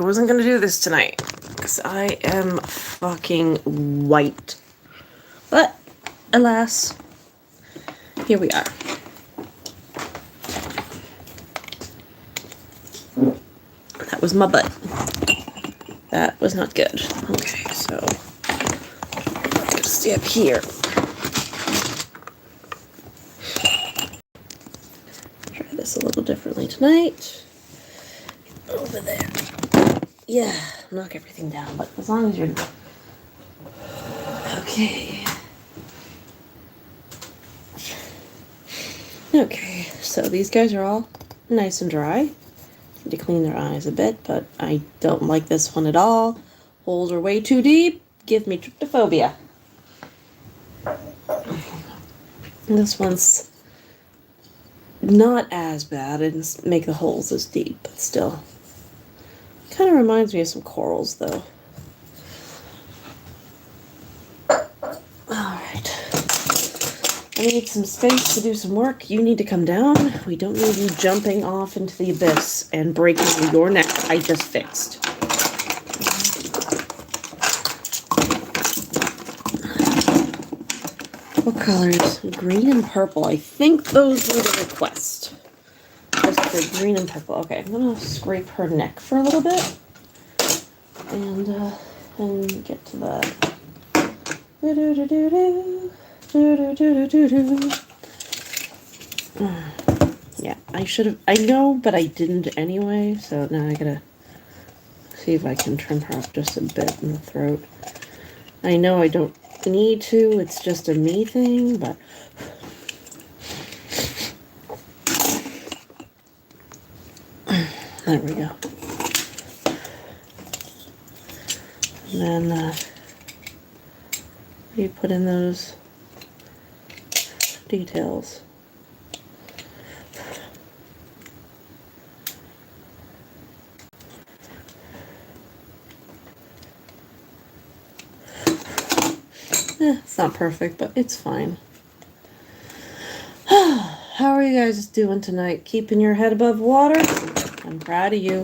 I wasn't gonna do this tonight because I am fucking white. But alas, here we are. That was my butt. That was not good. Okay, so I'm gonna stay up here. Try this a little differently tonight. Over there. Yeah, knock everything down, but as long as you're... Okay. Okay, so these guys are all nice and dry. Need to clean their eyes a bit, but I don't like this one at all. Holes are way too deep. Give me tryptophobia. This one's not as bad. It doesn't make the holes as deep, but still. Kind of reminds me of some corals, though. Alright. I need some space to do some work. You need to come down. We don't need you jumping off into the abyss and breaking your neck I just fixed. What colors? Green and purple. I think those were the request. Just for green and purple. Okay, I'm gonna scrape her neck for a little bit. And get to that. Yeah, I should have. I know, but I didn't anyway. So now I gotta see if I can trim her up just a bit in the throat. I know I don't need to. It's just a me thing, but. There we go. And then you put in those details. It's not perfect, but it's fine. How are you guys doing tonight? Keeping your head above water? I'm proud of you.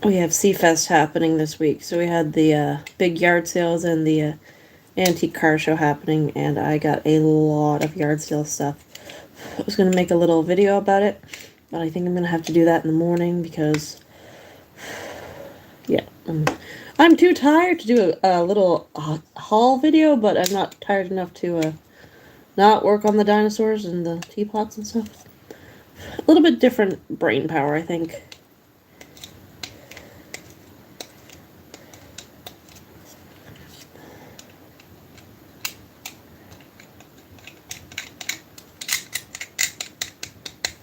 We have Seafest happening this week, so we had the big yard sales and the antique car show happening, and I got a lot of yard sale stuff. I was going to make a little video about it, but I think I'm going to have to do that in the morning because, yeah, I'm too tired to do a little haul video, but I'm not tired enough to not work on the dinosaurs and the teapots and stuff. A little bit different brain power, I think.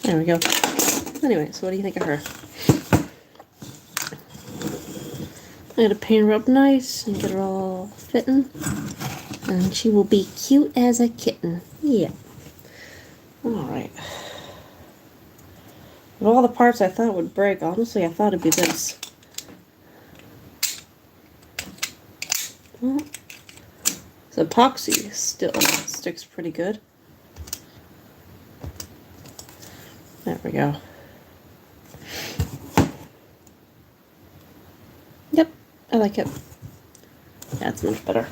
There we go. Anyway, so what do you think of her? I gotta paint her up nice and get her all fitting. And she will be cute as a kitten. Yeah. Alright. Of all the parts I thought would break, honestly, I thought it'd be this. Well, it's epoxy still sticks pretty good. There we go. Yep, I like it. That's much better.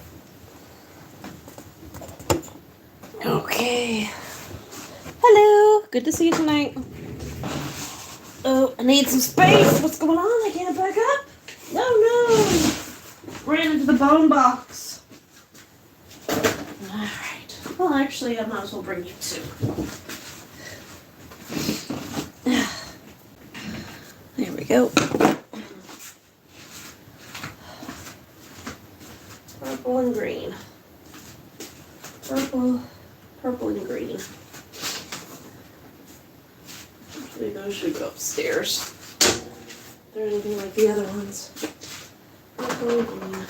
Okay. Hello. Good to see you tonight. Oh, I need some space. What's going on? I can't back up. No. Ran into the bone box. Alright. Well, actually, I might as well bring you two. There we go. Purple and green. Purple and green. Actually, those should go upstairs. They're anything like the other ones. Purple and green.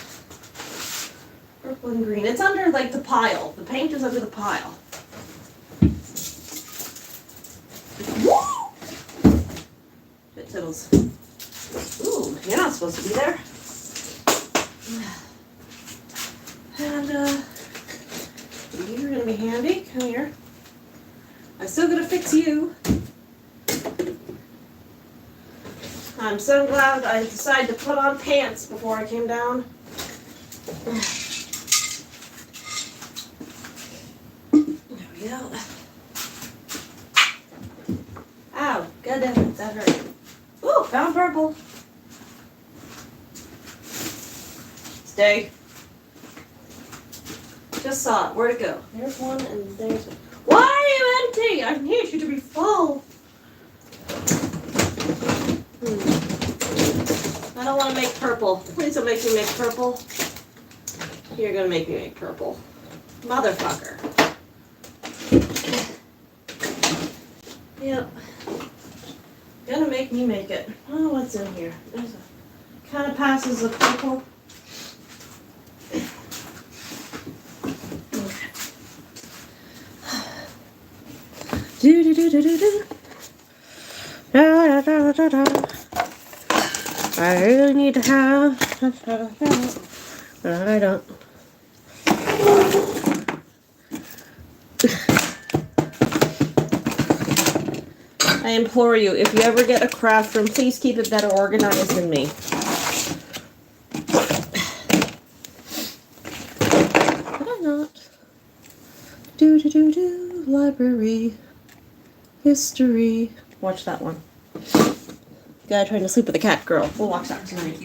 Purple and green. It's under like the pile. The paint is under the pile. Bit tittles. Ooh, you're not supposed to be there. And you're gonna be handy. Come here. I still gotta fix you. I'm so glad I decided to put on pants before I came down. There we go. Ow, goddamn, that hurt. Ooh, found purple. Stay. Just saw it. Where'd it go? There's one and there's one. Why are you empty? I need you to be full. I don't want to make purple. Please don't make me make purple. You're gonna make me make purple. Motherfucker. Yep. Gonna make me make it. Oh, what's in here? There's a kind of passes the purple. Do do do do do do. Da, da, da, da, da. I really need to have, but I don't. I implore you, if you ever get a craft room, please keep it better organized than me. But I'm not. Do do do do. Library. History. Watch that one. Guy trying to sleep with a cat girl. We'll watch that tonight.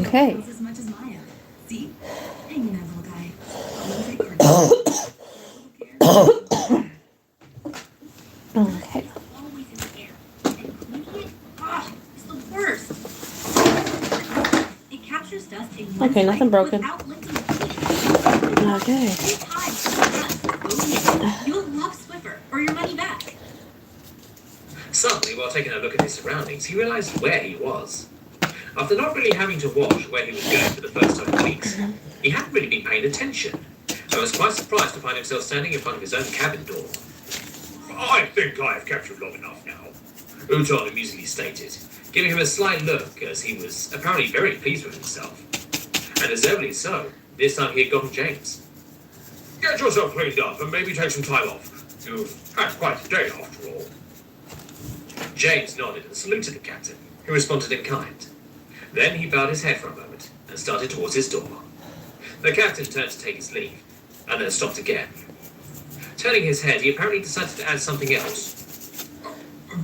Okay. Okay. Okay, nothing broken. Okay. You'll love Swiffer or your money back. Suddenly, while taking a look at his surroundings, he realized where he was. After not really having to watch where he was going for the first time in weeks, he hadn't really been paying attention. I was quite surprised to find himself standing in front of his own cabin door. I think I have kept you long enough now, Uton amusingly stated, giving him a sly look as he was apparently very pleased with himself. And deservedly so, this time he had gotten James. Get yourself cleaned up and maybe take some time off. You've had quite a day after all. James nodded and saluted the captain, who responded in kind. Then he bowed his head for a moment and started towards his door. The captain turned to take his leave, and then stopped again. Turning his head, he apparently decided to add something else.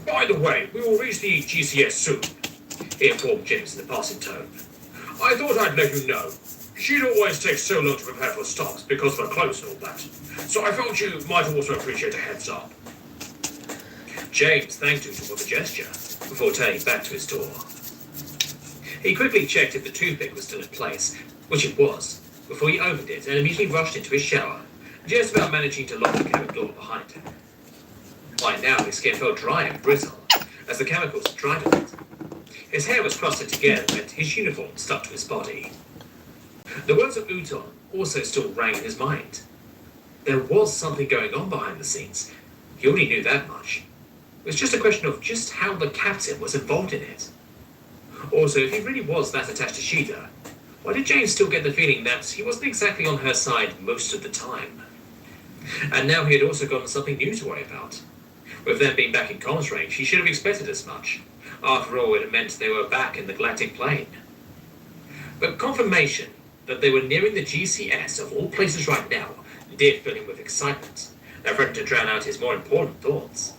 By the way, we will reach the GCS soon, he informed James in a passing tone. I thought I'd let you know. She'd always take so long to prepare for stocks because of her clothes and all that. So I felt you might also appreciate a heads up. James thanked him for the gesture before turning back to his door. He quickly checked if the toothpick was still in place, which it was, before he opened it and immediately rushed into his shower, just about managing to lock the cabin door behind him. By now, his skin felt dry and brittle, as the chemicals had dried on it. His hair was clustered together and his uniform stuck to his body. The words of Uton also still rang in his mind. There was something going on behind the scenes. He already knew that much. It was just a question of just how the captain was involved in it. Also, if he really was that attached to Sheeta, why did James still get the feeling that he wasn't exactly on her side most of the time? And now he had also gotten something new to worry about. With them being back in comms range, he should have expected as much. After all, it meant they were back in the galactic plane. But confirmation that they were nearing the GCS of all places right now did fill him with excitement, that threatened to drown out his more important thoughts.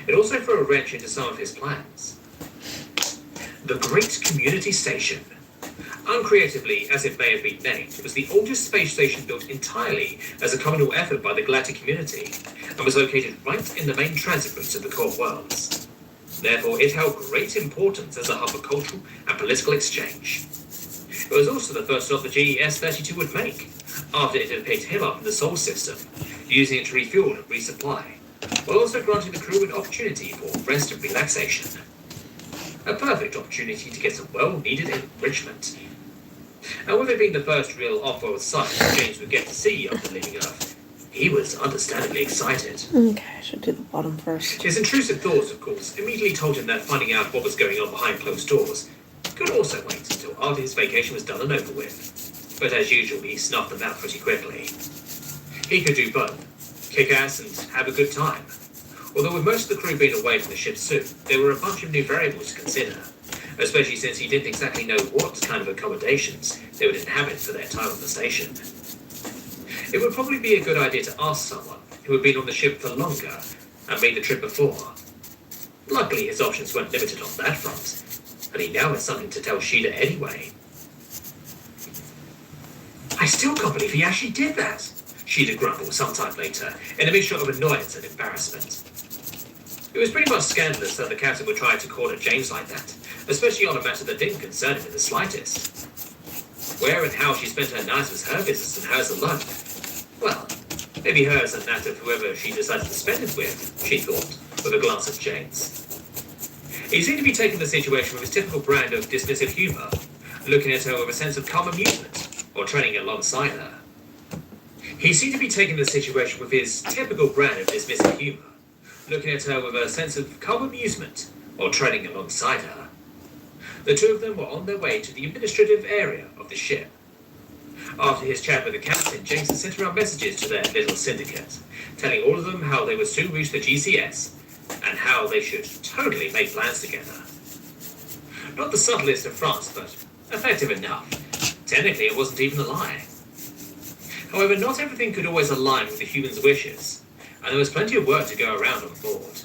It also threw a wrench into some of his plans. The Great Community Station. Uncreatively as it may have been named, it was the oldest space station built entirely as a communal effort by the galactic community, and was located right in the main transit routes of the core worlds. Therefore, it held great importance as a hub of cultural and political exchange. It was also the first stop the GES-32 would make, after it had picked him up in the Sol system, using it to refuel and resupply, while also granting the crew an opportunity for rest and relaxation. A perfect opportunity to get some well-needed enrichment. And with it being the first real off-world site that James would get to see after leaving Earth, he was understandably excited. Okay, I should do the bottom first. His intrusive thoughts, of course, immediately told him that finding out what was going on behind closed doors could also wait until after his vacation was done and over with. But as usual, he snuffed them out pretty quickly. He could do both. kick ass and have a good time. Although with most of the crew being away from the ship soon, there were a bunch of new variables to consider, especially since he didn't exactly know what kind of accommodations they would inhabit for their time on the station. It would probably be a good idea to ask someone who had been on the ship for longer and made the trip before. Luckily, his options weren't limited on that front, and he now had something to tell Sheila anyway. I still can't believe he actually did that, Sheila grumbled sometime later, in a mixture of annoyance and embarrassment. It was pretty much scandalous that the captain would try to corner James like that, especially on a matter that didn't concern him in the slightest. Where and how she spent her nights was her business and hers alone. Well, maybe hers and that of whoever she decided to spend it with, she thought, with a glance at James. He seemed to be taking the situation with his typical brand of dismissive humour, looking at her with a sense of calm amusement, or training alongside her. He seemed to be taking the situation with his typical brand of dismissive humour, looking at her with a sense of calm amusement, or training alongside her. The two of them were on their way to the administrative area of the ship. After his chat with the captain, James had sent around messages to their little syndicate, telling all of them how they would soon reach the GCS, and how they should totally make plans together. Not the subtlest of fronts, but effective enough. Technically, it wasn't even a lie. However, not everything could always align with the humans' wishes, and there was plenty of work to go around on board.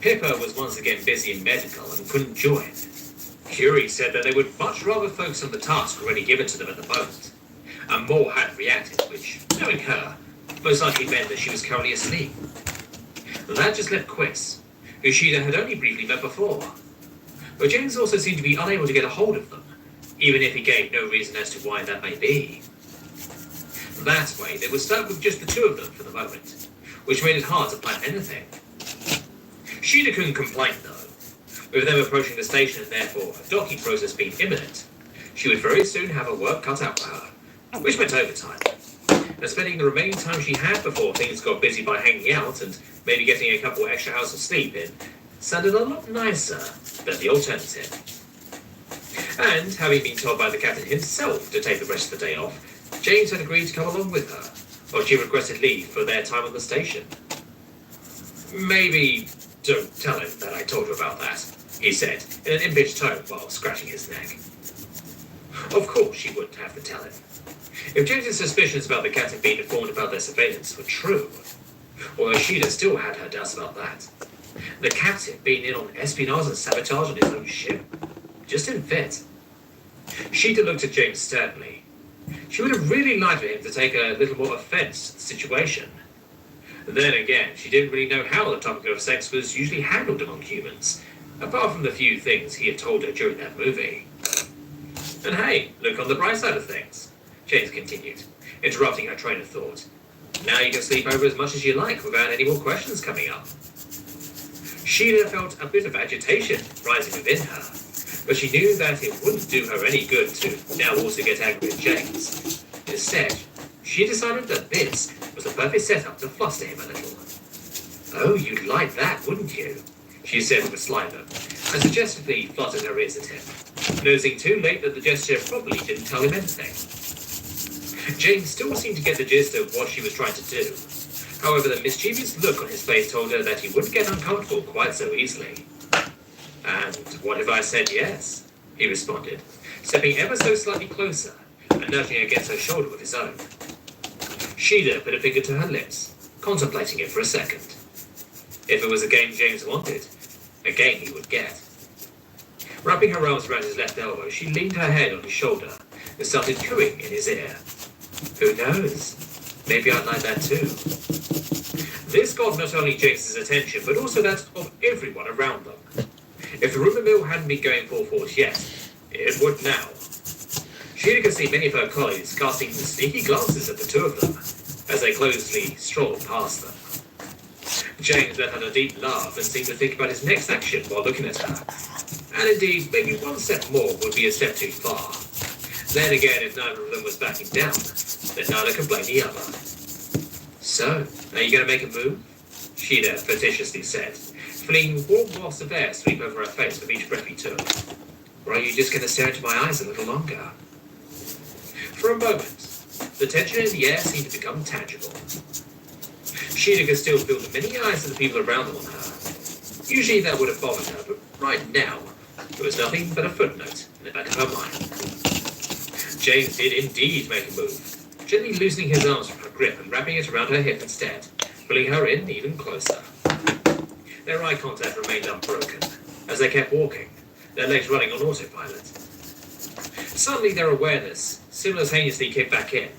Pippa was once again busy in medical and couldn't join. Curie said that they would much rather focus on the task already given to them at the moment, and Moore hadn't reacted, which, knowing her, most likely meant that she was currently asleep. That just left Quiz, who Sheila had only briefly met before. But James also seemed to be unable to get a hold of them, even if he gave no reason as to why that may be. That way, they were stuck with just the two of them for the moment, which made it hard to plan anything. Sheila couldn't complain, though. With them approaching the station and therefore a docking process being imminent, she would very soon have her work cut out for her, which meant overtime. And spending the remaining time she had before things got busy by hanging out and maybe getting a couple extra hours of sleep in sounded a lot nicer than the alternative. And, having been told by the captain himself to take the rest of the day off, James had agreed to come along with her, while she requested leave for their time on the station. Maybe don't tell him that I told you about that, he said, in an impish tone while scratching his neck. Of course she wouldn't have to tell him. If James's suspicions about the captain being informed about their surveillance were true, although Sheila still had her doubts about that, the captain being in on espionage and sabotage on his own ship just didn't fit. Sheila looked at James sternly. She would have really liked for him to take a little more offence to the situation. Then again, she didn't really know how the topic of sex was usually handled among humans, apart from the few things he had told her during that movie. And hey, look on the bright side of things, James continued, interrupting her train of thought. Now you can sleep over as much as you like without any more questions coming up. Sheila felt a bit of agitation rising within her, but she knew that it wouldn't do her any good to now also get angry at James. Instead, she decided that this was the perfect setup to fluster him a little. Oh, you'd like that, wouldn't you? She said with a sly look, and suggestively fluttered her ears at him, noticing too late that the gesture probably didn't tell him anything. James still seemed to get the gist of what she was trying to do. However, the mischievous look on his face told her that he wouldn't get uncomfortable quite so easily. And what if I said yes? He responded, stepping ever so slightly closer and nudging against her shoulder with his own. Sheila put a finger to her lips, contemplating it for a second. If it was a game James wanted, a game he would get. Wrapping her arms around his left elbow, she leaned her head on his shoulder and started cooing in his ear. Who knows? Maybe I'd like that too. This got not only James's attention, but also that of everyone around them. If the rumour mill hadn't been going full force yet, it would now. Sheila could see many of her colleagues casting sneaky glances at the two of them as they closely strolled past them. James let out a deep laugh and seemed to think about his next action while looking at her. And indeed, maybe one step more would be a step too far. Then again, if neither of them was backing down, then neither could blame the other. So, are you going to make a move? Sheila flirtatiously said, feeling warm wafts of air sweep over her face with each breath he took. Or are you just going to stare into my eyes a little longer? For a moment, the tension in the air seemed to become tangible. Sheila could still feel the many eyes of the people around them on her. Usually that would have bothered her, but right now, it was nothing but a footnote in the back of her mind. James did indeed make a move, gently loosening his arms from her grip and wrapping it around her hip instead, pulling her in even closer. Their eye contact remained unbroken as they kept walking, their legs running on autopilot. Suddenly their awareness simultaneously kicked back in,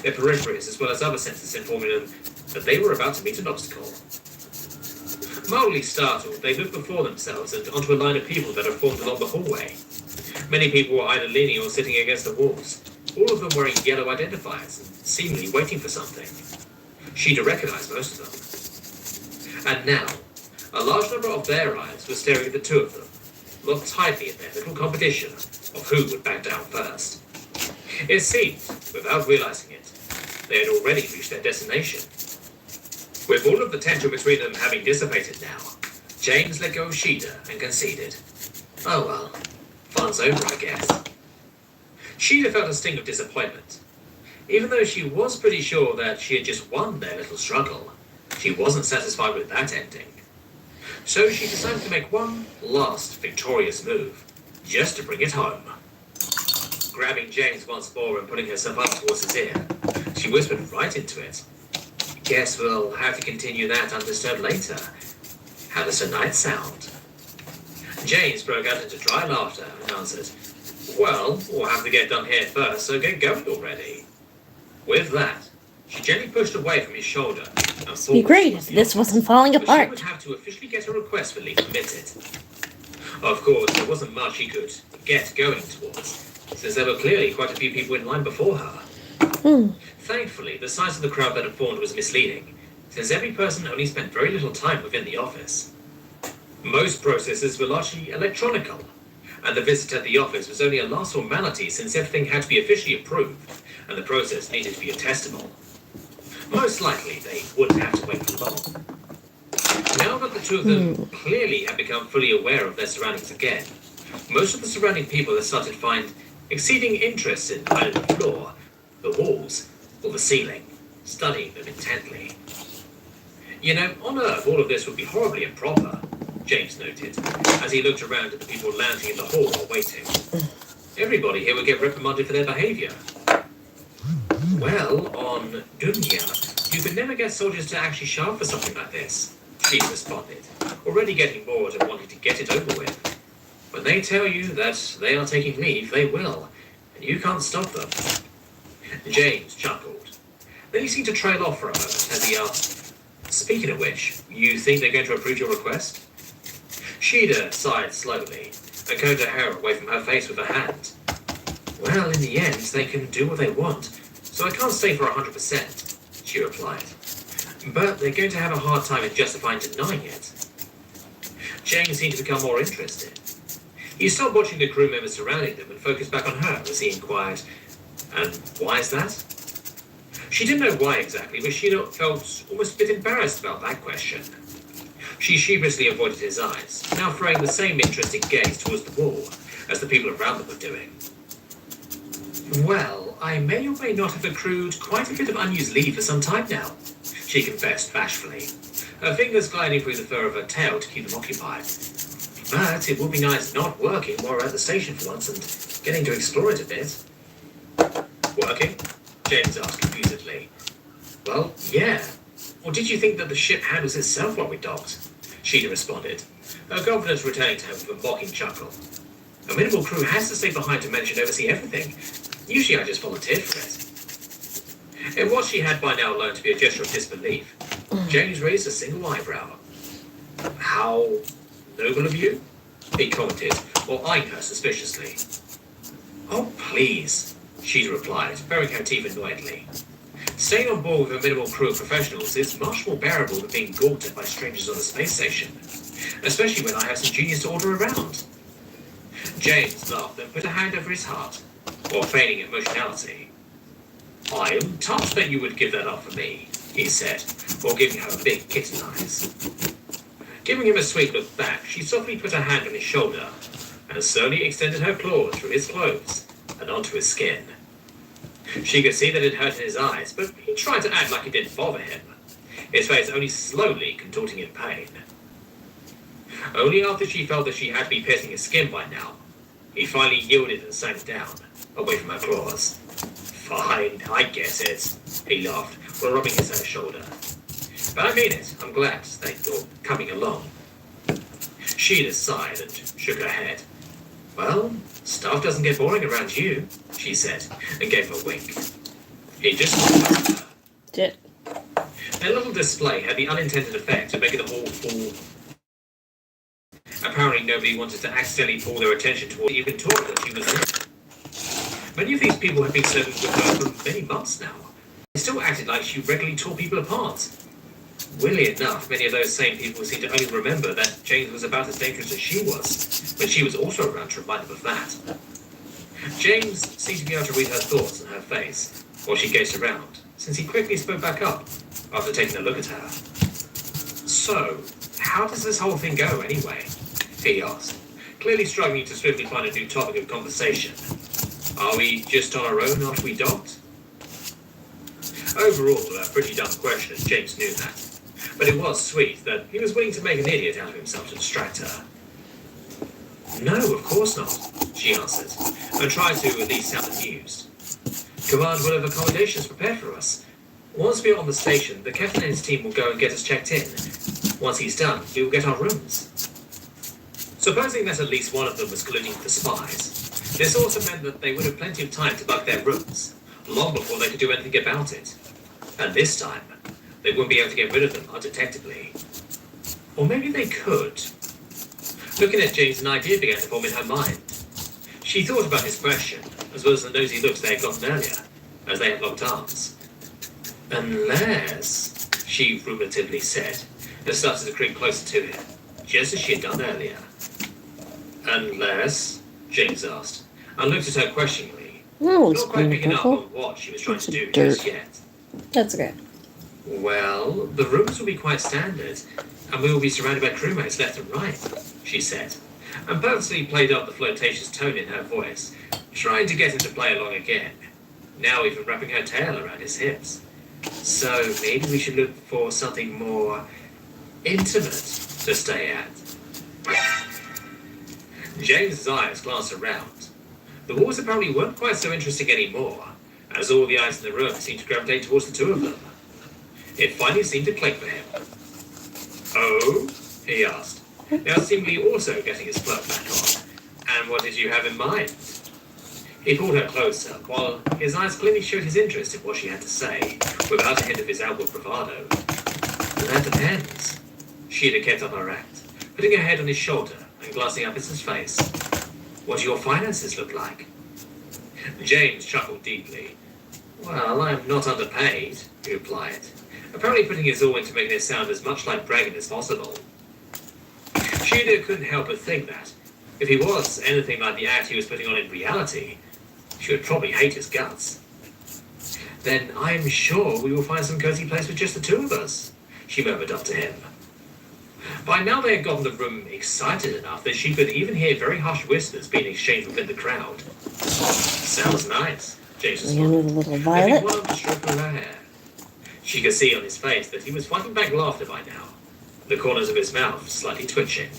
their peripheries as well as other senses informing them that they were about to meet an obstacle. Mildly startled, they looked before themselves and onto a line of people that had formed along the hallway. Many people were either leaning or sitting against the walls, all of them wearing yellow identifiers and seemingly waiting for something. She'd recognized most of them. And now, a large number of their eyes were staring at the two of them, locked tightly in their little competition of who would back down first. It seemed, without realizing it, they had already reached their destination. With all of the tension between them having dissipated now, James let go of Sheila and conceded. Oh well, fun's over, I guess. Sheila felt a sting of disappointment. Even though she was pretty sure that she had just won their little struggle, she wasn't satisfied with that ending. So she decided to make one last victorious move, just to bring it home. Grabbing James once more and putting herself up towards his ear, she whispered right into it. Guess we'll have to continue that undisturbed later. How does tonight sound? James broke out into dry laughter and answered, Well, we'll have to get done here first, so get going already. With that, she gently pushed away from his shoulder and It'd be great if this wasn't falling but she apart. would have to officially get a request for leave permitted. Of course, there wasn't much he could get going towards, since there were clearly quite a few people in line before her. Thankfully, the size of the crowd that had formed was misleading, since every person only spent very little time within the office. Most processes were largely electronical, and the visit at the office was only a last formality since everything had to be officially approved, and the process needed to be attestable. Most likely, they wouldn't have to wait for long. Now that the two of them clearly had become fully aware of their surroundings again, most of the surrounding people had started to find exceeding interest in either the floor, the walls, or the ceiling, studying them intently. You know, on Earth, all of this would be horribly improper, James noted, as he looked around at the people lounging in the hall while waiting. Everybody here would get reprimanded for their behavior. Well, on Dunya, you could never get soldiers to actually show up for something like this, she responded, already getting bored and wanting to get it over with. When they tell you that they are taking leave, they will, and you can't stop them. James chuckled. Then he seemed to trail off for a moment as he asked, Speaking of which, you think they're going to approve your request? Sheila sighed slowly and combed her hair away from her face with her hand. Well, in the end, they can do what they want, so I can't say for 100%, she replied. But they're going to have a hard time in justifying denying it. James seemed to become more interested. He stopped watching the crew members surrounding them and focused back on her as he inquired, And why is that? She didn't know why exactly, but she felt almost a bit embarrassed about that question. She sheepishly avoided his eyes, now throwing the same interested gaze towards the wall as the people around them were doing. Well, I may or may not have accrued quite a bit of unused leave for some time now, she confessed bashfully, her fingers gliding through the fur of her tail to keep them occupied. But it would be nice not working while we're at the station for once and getting to explore it a bit. Working? James asked confusedly. Well, yeah. Or did you think that the ship handles itself while we docked? Sheila responded, her confidence returning to her with a mocking chuckle. A minimal crew has to stay behind to manage and oversee everything. Usually I just volunteered for it. In what she had by now learned to be a gesture of disbelief, James raised a single eyebrow. How noble of you? He commented, while eyeing her suspiciously. Oh, please, she replied, baring her teeth annoyedly. Staying on board with a minimal crew of professionals is much more bearable than being gawked at by strangers on the space station, especially when I have some genius to order around. James laughed and put a hand over his heart, while feigning emotionality. I am touched that you would give that up for me, he said, while giving her big kitten eyes. Giving him a sweet look back, she softly put her hand on his shoulder and slowly extended her claws through his clothes and onto his skin. She could see that it hurt in his eyes, but he tried to act like it didn't bother him. his face only slowly contorting in pain. Only after she felt that she had to be piercing his skin by now, he finally yielded and sank down, away from her claws. Fine, I get it, he laughed, while rubbing his shoulder. But I mean it, I'm glad that you're coming along. Sheila sighed and shook her head. Well, stuff doesn't get boring around you, she said, and gave her a wink. He just looked at her. Shit. Their little display had the unintended effect of making them all fall. Apparently nobody wanted to accidentally pull their attention toward even talk when she was there. Many of these people had been serving with her for many months now. They still acted like she regularly tore people apart. Weirdly enough, many of those same people seemed to only remember that James was about as dangerous as she was, when she was also around to remind them of that. James seemed to be able to read her thoughts on her face, while she gazed around, since he quickly spoke back up, after taking a look at her. So, how does this whole thing go anyway? He asked, clearly struggling to swiftly find a new topic of conversation. Are we just on our own after we docked? Overall, a pretty dumb question, James knew that. But it was sweet that he was willing to make an idiot out of himself to distract her. No, of course not, she answered, and tried to at least sound amused. Command will have accommodations prepared for us. Once we are on the station, the captain and his team will go and get us checked in. Once he's done, we will get our rooms. Supposing that at least one of them was colluding with the spies, this also meant that they would have plenty of time to bug their rooms, long before they could do anything about it. And this time, they wouldn't be able to get rid of them undetectably. Or maybe they could. Looking at James, an idea began to form in her mind. She thought about his question, as well as the nosy looks they had gotten earlier, as they had locked arms. Unless, she ruminatively said, and started to creep closer to him, just as she had done earlier. Unless, James asked, and looked at her questioningly, Oh, not quite picking up on what she was trying to do dirt. just yet. That's okay. Well, the rooms will be quite standard, and we will be surrounded by crewmates left and right, she said, and purposely played up the flirtatious tone in her voice, trying to get him to play along again, now even wrapping her tail around his hips. So maybe we should look for something more intimate to stay at. James's eyes glanced around. The walls apparently weren't quite so interesting anymore, as all the eyes in the room seemed to gravitate towards the two of them. It finally seemed to click for him. Oh? He asked, now seemingly also getting his flirt back on. And what did you have in mind? He pulled her closer, while his eyes clearly showed his interest in what she had to say, without a hint of his outward bravado. That depends. Sheila kept up her act, putting her head on his shoulder and glancing up at his face. What do your finances look like? James chuckled deeply. Well, I'm not underpaid, he replied, apparently putting his all into making it sound as much like bragging as possible. Sheila couldn't help but think that, if he was anything like the act he was putting on in reality, she would probably hate his guts. Then I'm sure we will find some cozy place with just the two of us, she murmured up to him. By now they had gotten the room excited enough that she could even hear very harsh whispers being exchanged within the crowd. Sounds nice, James was Again with a little violet. one to stroke her hair. She could see on his face that he was fighting back laughter by now, the corners of his mouth slightly twitching.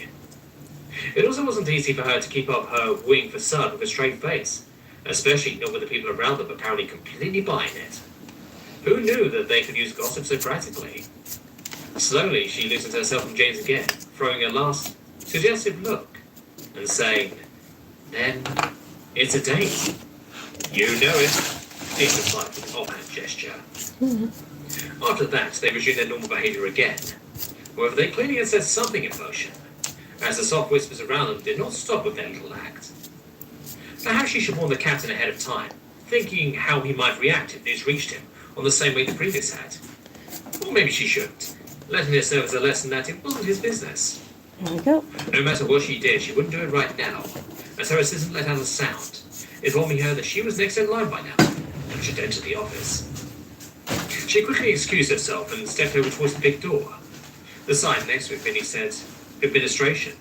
It also wasn't easy for her to keep up her wing facade with a straight face, especially not with the people around them apparently completely buying it. Who knew that they could use gossip so practically? Slowly, she looked at herself and James again, throwing a last suggestive look, and saying, then, it's a date. You know it, he replied with an offhand gesture. After that, they resumed their normal behaviour again. However, they clearly had set something in motion, as the soft whispers around them did not stop with their little act. Perhaps she should warn the captain ahead of time, thinking how he might react if news reached him on the same way the previous had. Or maybe she shouldn't, letting it serve as a lesson that it wasn't his business. There we go. No matter what she did, she wouldn't do it right now, as her assistant let out a sound, informing her that she was next in line by now, and should enter the office. She quickly excused herself and stepped over towards the big door. The sign next to it merely said, Administration.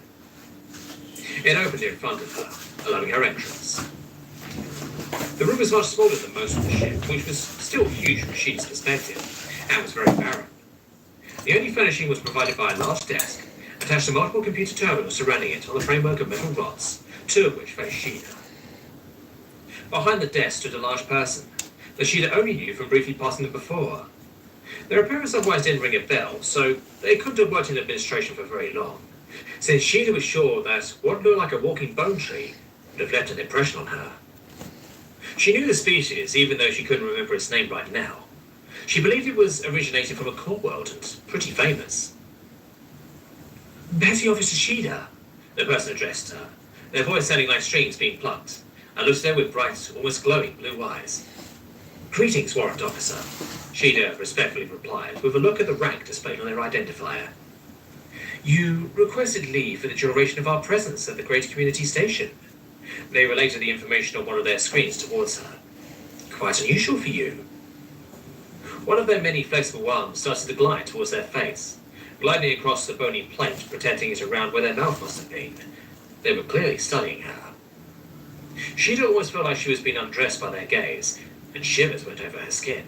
It opened in front of her, allowing her entrance. The room was much smaller than most of the ship, which was still huge from Sheet's perspective, and was very barren. The only furnishing was provided by a large desk, attached to multiple computer terminals surrounding it on the framework of metal rods, 2 of which faced Sheeta. Behind the desk stood a large person that Sheeta only knew from briefly passing them before. Their appearance otherwise didn't ring a bell, so they couldn't have worked in administration for very long, since Sheeta was sure that what looked like a walking bone tree would have left an impression on her. She knew the species, even though she couldn't remember its name right now. She believed it was originated from a core world and pretty famous. Petty Officer Sheeta, the person addressed her, their voice sounding like strings being plucked, and looked at her with bright, almost glowing blue eyes. Greetings, Warrant Officer, Sheeta respectfully replied, with a look at the rank displayed on their identifier. You requested leave for the duration of our presence at the Great Community Station. They related the information on one of their screens towards her. Quite unusual for you. One of their many flexible arms started to glide towards their face, gliding across the bony plate, protecting it around where their mouth must have been. They were clearly studying her. Sheeta almost felt like she was being undressed by their gaze, and shivers went over her skin.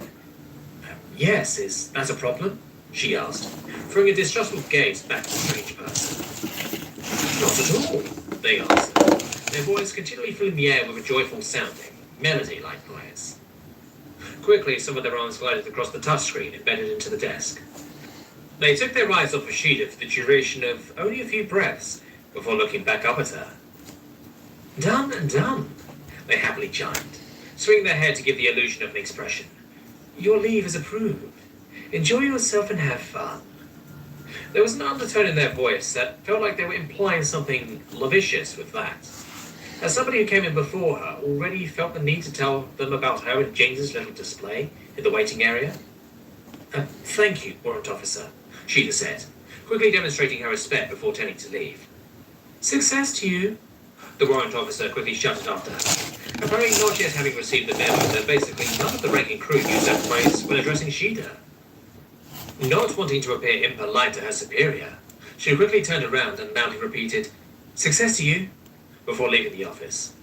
Yes, is that a problem? She asked, throwing a distrustful gaze back at the strange person. Not at all, they answered, their voice continually filling the air with a joyful sounding, melody-like noise. Quickly, some of their arms glided across the touchscreen embedded into the desk. They took their eyes off of Sheeta for the duration of only a few breaths before looking back up at her. Done and done, they happily chimed, swinging their head to give the illusion of an expression. Your leave is approved. Enjoy yourself and have fun. There was an undertone in their voice that felt like they were implying something lascivious with that. As somebody who came in before her already felt the need to tell them about her and James's little display in the waiting area. Thank you, Warrant Officer, Sheeta said, quickly demonstrating her respect before turning to leave. Success to you, the Warrant Officer quickly shouted after her, apparently not yet having received the memo that basically none of the ranking crew used that phrase when addressing Sheeta. Not wanting to appear impolite to her superior, she quickly turned around and loudly repeated, Success to you, before leaving the office.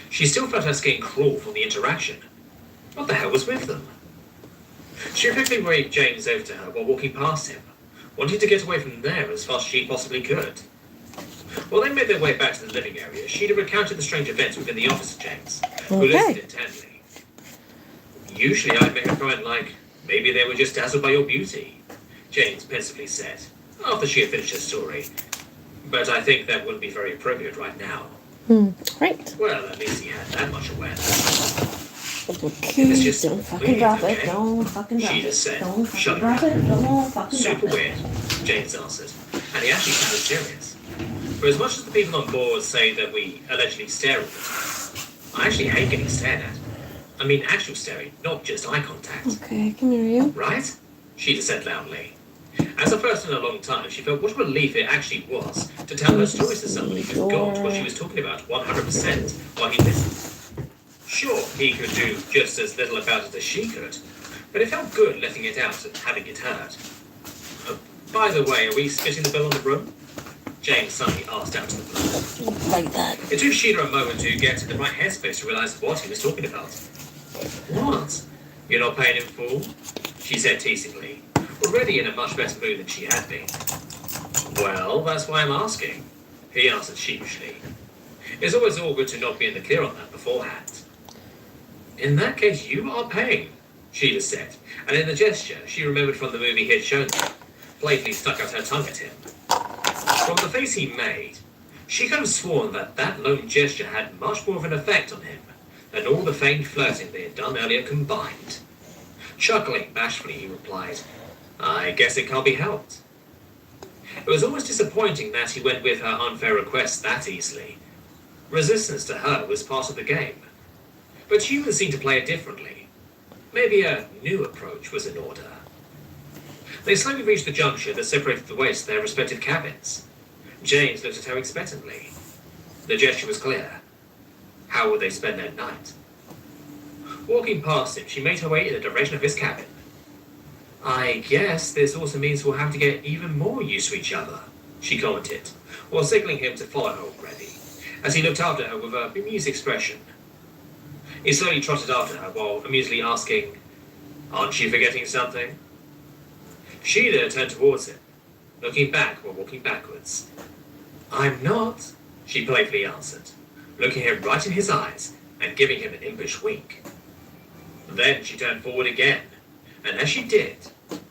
She still felt her skin crawl from the interaction. What the hell was with them? She quickly waved James over to her while walking past him, wanting to get away from there as fast as she possibly could. While they made their way back to the living area, Sheeta recounted the strange events within the office of James, who listened intently. Usually I'd make a comment like, maybe they were just dazzled by your beauty, James pensively said, after she had finished her story. But I think that wouldn't be very appropriate right now. Right. Well, at least he had that much awareness. Okay, It's just don't fucking weird, drop okay? it. Don't fucking drop Sheeta it. said, Don't fucking shut drop up. it. Don't fucking drop Super it. weird, James answered, and he actually sounded serious. For as much as the people on board say that we allegedly stare all the time, I actually hate getting stared at. I mean actual staring, not just eye contact. Okay, I can hear you. Right? Sheeta said loudly. As a first in a long time, she felt what a relief it actually was to tell her stories to somebody who got what she was talking about 100% while he listened. Sure, he could do just as little about it as she could, but it felt good letting it out and having it heard. By the way, are we splitting the bill on the room? James suddenly asked out of the blue. Like that. It took Sheeta a moment to get to the right headspace to realise what he was talking about. What? You're not paying in full? She said teasingly, already in a much better mood than she had been. Well, that's why I'm asking, he answered sheepishly. It's always awkward to not be in the clear on that beforehand. In that case, you are paying, Sheeta said, and in the gesture she remembered from the movie he had shown her, playfully stuck out her tongue at him. From the face he made, she could have sworn that that lone gesture had much more of an effect on him than all the feigned flirting they had done earlier combined. Chuckling bashfully, he replied, I guess it can't be helped. It was almost disappointing that he went with her unfair request that easily. Resistance to her was part of the game. But humans seemed to play it differently. Maybe a new approach was in order. They slowly reached the junction that separated the ways to their respective cabins. James looked at her expectantly. The gesture was clear. How would they spend their night? Walking past him, she made her way in the direction of his cabin. I guess this also means we'll have to get even more used to each other, she commented, while signaling him to follow her already, as he looked after her with a bemused expression. He slowly trotted after her while amusedly asking, Aren't you forgetting something? Sheila turned towards him, looking back while walking backwards. I'm not, she playfully answered, looking him right in his eyes and giving him an impish wink. Then she turned forward again, and as she did,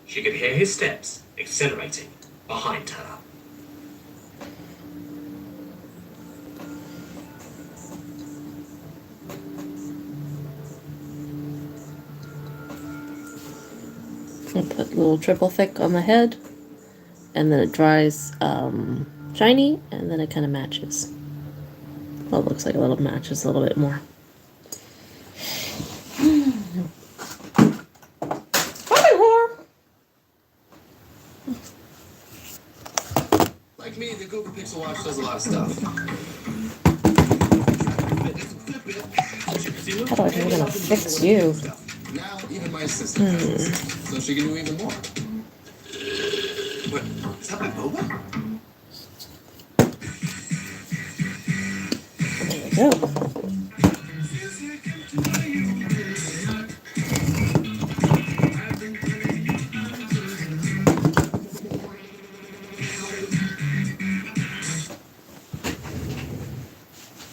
she could hear his steps accelerating behind her. I'll put a little triple thick on the head, and then it dries shiny, and then it kind of matches. Well, it looks like a little matches a little bit more. Like me, the Google Pixel Watch does a lot of stuff. How do I think I'm gonna fix you? Now even my assistant has this, so she can do even more. What? Is that my boba? There we go.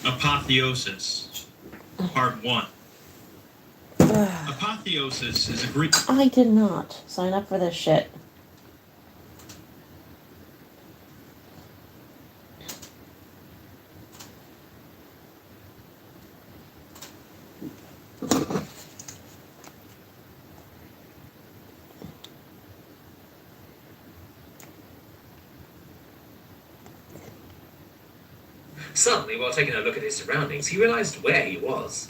Apotheosis, Part 1. Apotheosis is a Greek. I did not sign up for this shit. Suddenly, while taking a look at his surroundings, he realized where he was.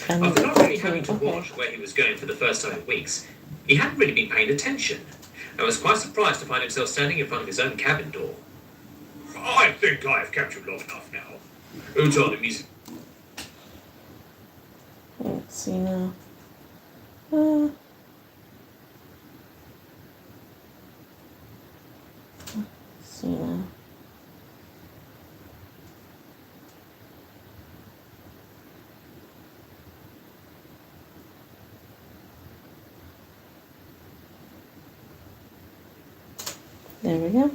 And After not really having to okay. watch where he was going for the first time in weeks, he hadn't really been paying attention, and was quite surprised to find himself standing in front of his own cabin door. I think I have kept you long enough now. Uton, the music. Let's see now. Let's see now. There we go.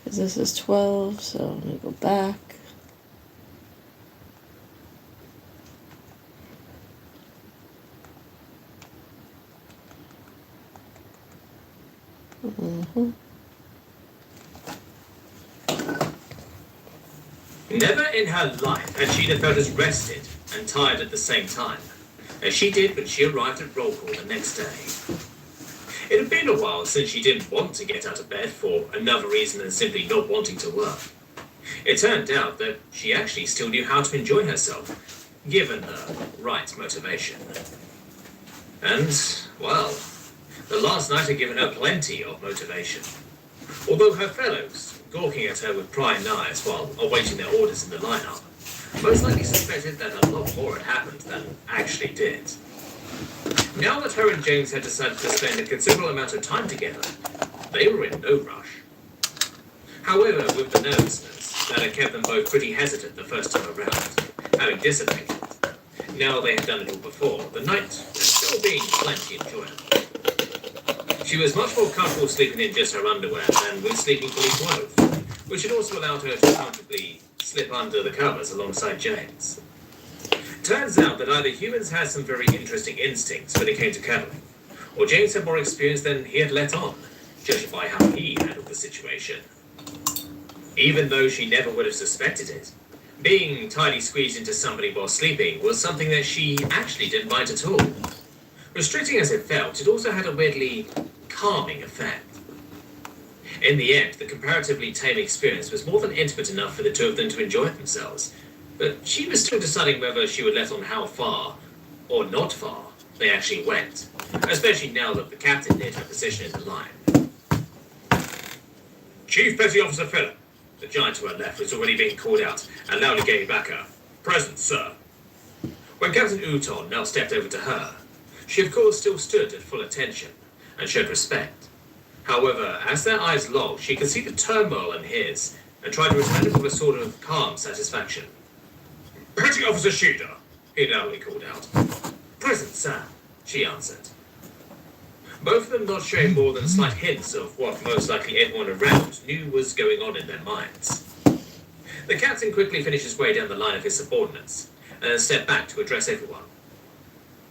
Because this is 12, so I'm going to go back. Never in her life had Sheila felt as rested and tired at the same time as she did when she arrived at roll call the next day. It had been a while since she didn't want to get out of bed for another reason than simply not wanting to work. It turned out that she actually still knew how to enjoy herself, given the right motivation. And, well, the last night had given her plenty of motivation. Although her fellows, gawking at her with prying eyes while awaiting their orders in the lineup, most likely suspected that a lot more had happened than actually did. Now that her and James had decided to spend a considerable amount of time together, they were in no rush. However, with the nervousness that had kept them both pretty hesitant the first time around, having dissipated, now they had done it all before, the night was still being plenty enjoyable. She was much more comfortable sleeping in just her underwear than with sleeping fully clothed, which had also allowed her to comfortably slip under the covers alongside James. Turns out that either humans had some very interesting instincts when it came to cuddling, or James had more experience than he had let on, judging by how he handled the situation. Even though she never would have suspected it, being tightly squeezed into somebody while sleeping was something that she actually didn't mind at all. Restricting as it felt, it also had a weirdly calming effect. In the end, the comparatively tame experience was more than intimate enough for the two of them to enjoy themselves, but she was still deciding whether she would let on how far, or not far, they actually went, especially now that the captain did her position in the line. Chief Petty Officer Phillip, the giant to her left was already being called out, and loudly gave back a "Present, sir." When Captain Uton now stepped over to her, she of course still stood at full attention, and showed respect. However, as their eyes locked, she could see the turmoil in his, and tried to return it with a sort of calm satisfaction. "Petty Officer Sheida," he loudly called out. Present, sir, she answered. Both of them not showing more than slight hints of what most likely everyone around knew was going on in their minds. The captain quickly finished his way down the line of his subordinates, and then stepped back to address everyone.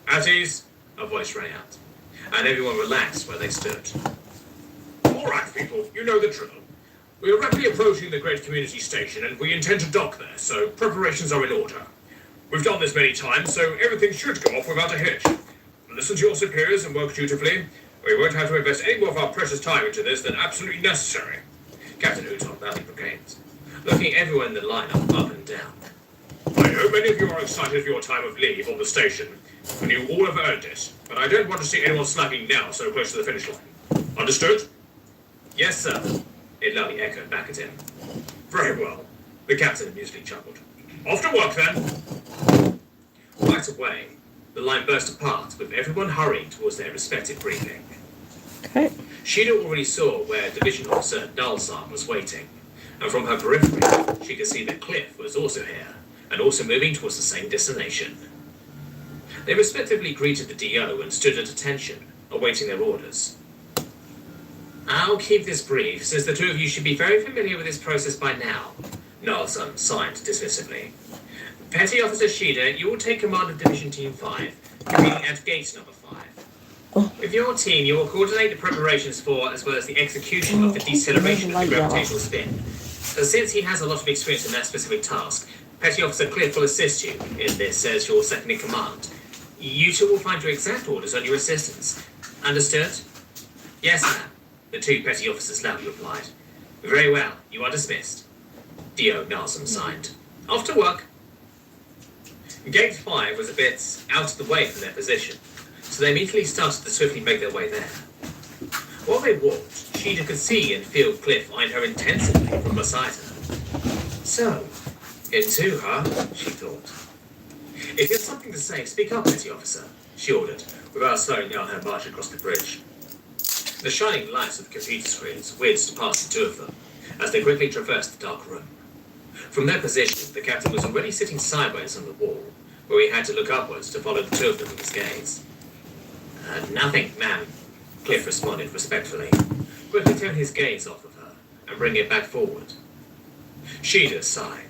At ease, a voice rang out, and everyone relaxed where they stood. All right, people, you know the drill. We are rapidly approaching the great community station, and we intend to dock there, so preparations are in order. We've done this many times, so everything should go off without a hitch. Listen to your superiors and work dutifully. We won't have to invest any more of our precious time into this than absolutely necessary. Captain Houton loudly proclaimed, looking everyone in the lineup up and down. I know many of you are excited for your time of leave on the station, and you all have earned it, but I don't want to see anyone slacking now so close to the finish line. Understood? Yes, sir. It loudly echoed back at him. Very well. The captain amusedly chuckled. Off to work, then. Right away, the line burst apart, with everyone hurrying towards their respective briefing. Okay. Sheila already saw where Division Officer Dalsam was waiting, and from her periphery, she could see that Cliff was also here, and also moving towards the same destination. They respectively greeted the DO and stood at attention, awaiting their orders. I'll keep this brief, since the two of you should be very familiar with this process by now, Nalsam signed dismissively. Petty Officer Shida, you will take command of Division Team 5, convening at gate number 5. With your team, you will coordinate the preparations for, as well as the execution of the deceleration of the gravitational spin. So since he has a lot of experience in that specific task, Petty Officer Cliff will assist you in this as your second in command. You two will find your exact orders on your assistants. Understood? Yes, ma'am. The two petty officers loudly replied. Very well, you are dismissed. D.O. Nalsam signed. Off to work. Gate 5 was a bit out of the way from their position, so they immediately started to swiftly make their way there. While they walked, Sheeta could see and feel Cliff eyeing her intensively from beside her. So, into her, she thought. If you have something to say, speak up, petty officer, she ordered, without slowing down her march across the bridge. The shining lights of the computer screens whizzed past the two of them, as they quickly traversed the dark room. From their position, the captain was already sitting sideways on the wall, where he had to look upwards to follow the two of them with his gaze. Nothing, ma'am, Cliff responded respectfully, quickly turning his gaze off of her and bringing it back forward. Sheeta sighed,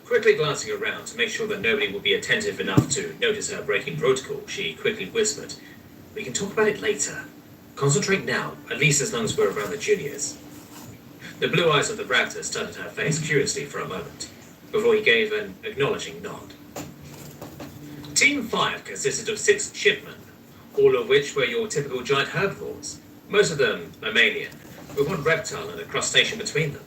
quickly glancing around to make sure that nobody would be attentive enough to notice her breaking protocol. She quickly whispered, "We can talk about it later. Concentrate now, at least as long as we're around the juniors." The blue eyes of the raptor studied her face curiously for a moment, before he gave an acknowledging nod. Team 5 consisted of 6 shipmen, all of which were your typical giant herbivores, most of them mammalian, with one reptile and a crustacean between them.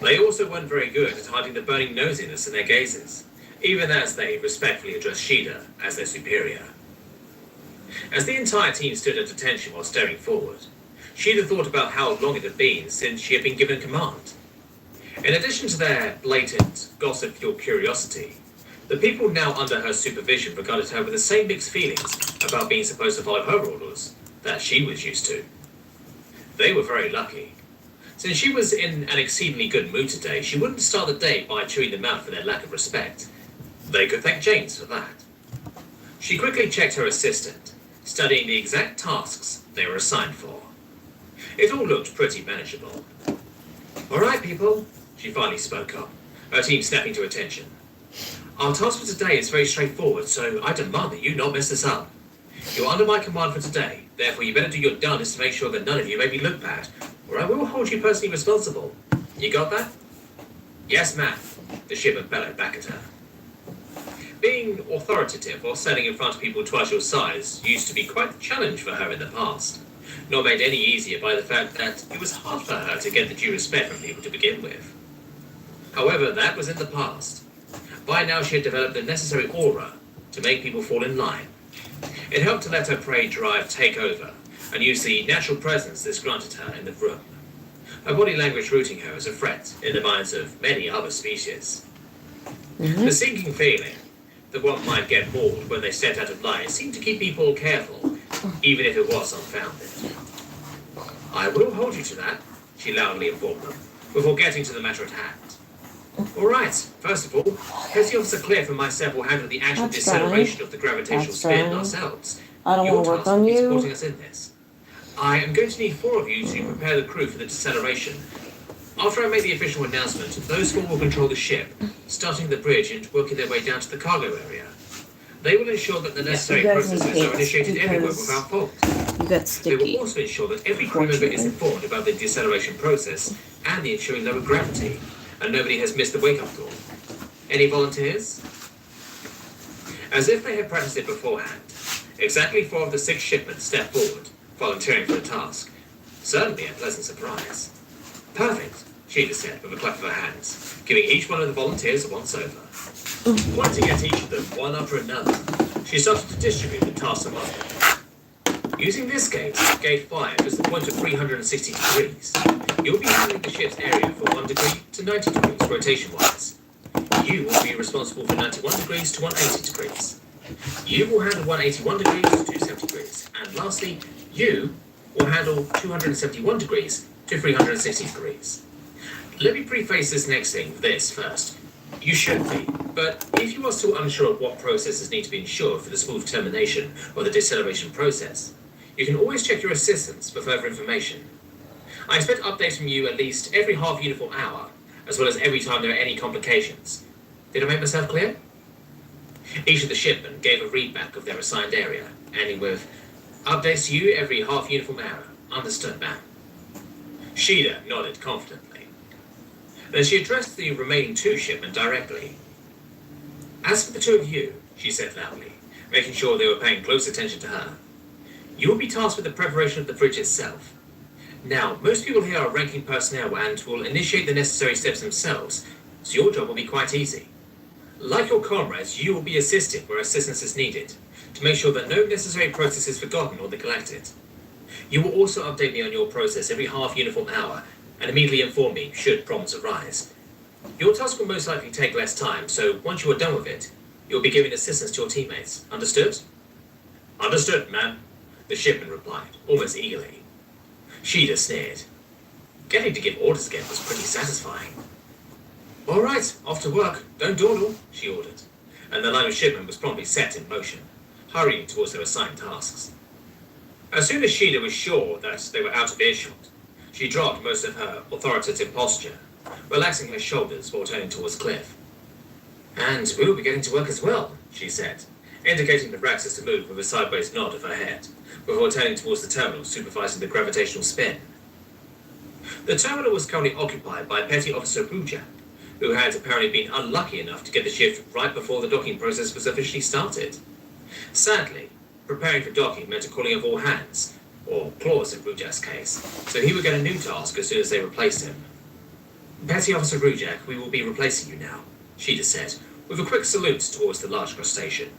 They also weren't very good at hiding the burning nosiness in their gazes, even as they respectfully addressed Sheeta as their superior. As the entire team stood at attention while staring forward, Sheeta thought about how long it had been since she had been given command. In addition to their blatant, gossip-fueled curiosity, the people now under her supervision regarded her with the same mixed feelings about being supposed to follow her orders that she was used to. They were very lucky. Since she was in an exceedingly good mood today, she wouldn't start the day by chewing them out for their lack of respect. They could thank James for that. She quickly checked her assistant, studying the exact tasks they were assigned for. It all looked pretty manageable. "All right, people," she finally spoke up, her team snapping to attention. "Our task for today is very straightforward, so I demand that you not mess this up. You're under my command for today, therefore you better do your darndest to make sure that none of you make me look bad, or I will hold you personally responsible. You got that?" "Yes, ma'am," the shipman bellowed back at her. Being authoritative while standing in front of people twice your size used to be quite a challenge for her in the past, not made any easier by the fact that it was hard for her to get the due respect from people to begin with. However, that was in the past. By now she had developed the necessary aura to make people fall in line. It helped to let her prey drive take over and use the natural presence this granted her in the room, her body language rooting her as a threat in the minds of many other species. The sinking feeling that one might get bored when they stepped out of line seemed to keep people careful, even if it was unfounded. "I will hold you to that," she loudly informed them, before getting to the matter at hand. All right. First of all, Petty Officer Cliff and myself will handle the actual That's deceleration of the gravitational That's spin fine. ourselves. I don't Your want to work task on will be you. supporting us in this. I am going to need 4 of you to prepare the crew for the deceleration. After I make the official announcement, those 4 will control the ship, starting the bridge and working their way down to the cargo area. They will ensure that the necessary you guys need processes are haste initiated everywhere because without fault. You got They will sticky. also ensure that every crew member is Unfortunately. informed about the deceleration process and the ensuing lower gravity, and nobody has missed the wake-up call. Any volunteers? As if they had practiced it beforehand, exactly 4 of the 6 shipmen stepped forward, volunteering for the task. Certainly a pleasant surprise. Perfect, Sheila said with a clap of her hands, giving each one of the volunteers a once-over. Pointing at each of them, one after another, she started to distribute the tasks among them. Using this gate 5, as the point of 360 degrees, you'll be handling the ship's area from 1 degree to 90 degrees rotation-wise. You will be responsible for 91 degrees to 180 degrees. You will handle 181 degrees to 270 degrees. And lastly, you will handle 271 degrees to 360 degrees. Let me preface this next thing with this first. You should be, but if you are still unsure of what processes need to be ensured for the smooth termination of the deceleration process, you can always check your assistants for further information. I expect updates from you at least every half uniform hour, as well as every time there are any complications. Did I make myself clear? Each of the shipmen gave a readback of their assigned area, ending with, updates to you every half uniform hour. Understood, ma'am. Sheila nodded confidently. Then she addressed the remaining 2 shipmen directly. As for the 2 of you, she said loudly, making sure they were paying close attention to her, you will be tasked with the preparation of the bridge itself. Now, most people here are ranking personnel and will initiate the necessary steps themselves, so your job will be quite easy. Like your comrades, you will be assisted where assistance is needed, to make sure that no necessary process is forgotten or neglected. You will also update me on your process every half uniform hour, and immediately inform me should problems arise. Your task will most likely take less time, so once you are done with it, you'll be giving assistance to your teammates. Understood? Understood, ma'am, the shipman replied, almost eagerly. Sheila sneered. Getting to give orders again was pretty satisfying. All right, off to work. Don't dawdle, she ordered, and the line of shipmen was promptly set in motion, hurrying towards their assigned tasks. As soon as Sheila was sure that they were out of earshot, she dropped most of her authoritative posture, relaxing her shoulders while turning towards Cliff. And we'll be getting to work as well, she said, indicating the Braxis to move with a sideways nod of her head, before turning towards the terminal supervising the gravitational spin. The terminal was currently occupied by Petty Officer Rujak, who had apparently been unlucky enough to get the shift right before the docking process was officially started. Sadly, preparing for docking meant a calling of all hands, or claws in Rujak's case, so he would get a new task as soon as they replaced him. Petty Officer Rujak, we will be replacing you now, Sheila said, with a quick salute towards the large crustacean.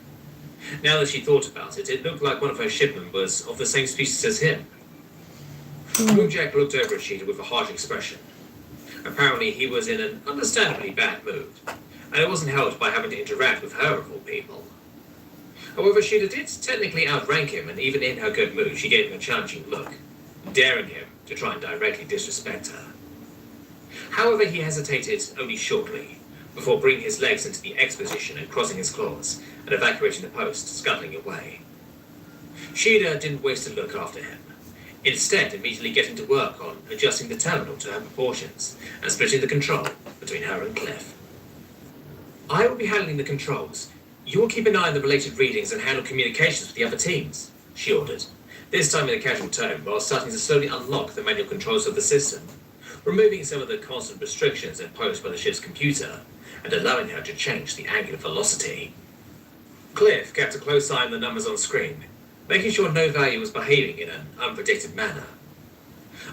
Now that she thought about it, it looked like one of her shipmen was of the same species as him. Rujak looked over at Sheila with a harsh expression. Apparently he was in an understandably bad mood, and it wasn't helped by having to interact with her of all people. However, Sheila did technically outrank him, and even in her good mood, she gave him a challenging look, daring him to try and directly disrespect her. However, he hesitated only shortly, before bringing his legs into the X position and crossing his claws, and evacuating the post, scuttling away. Sheila didn't waste a look after him, instead immediately getting to work on adjusting the terminal to her proportions, and splitting the control between her and Cliff. I will be handling the controls. You will keep an eye on the related readings and handle communications with the other teams, she ordered, this time in a casual tone while starting to slowly unlock the manual controls of the system, removing some of the constant restrictions imposed by the ship's computer and allowing her to change the angular velocity. Cliff kept a close eye on the numbers on screen, making sure no value was behaving in an unpredicted manner.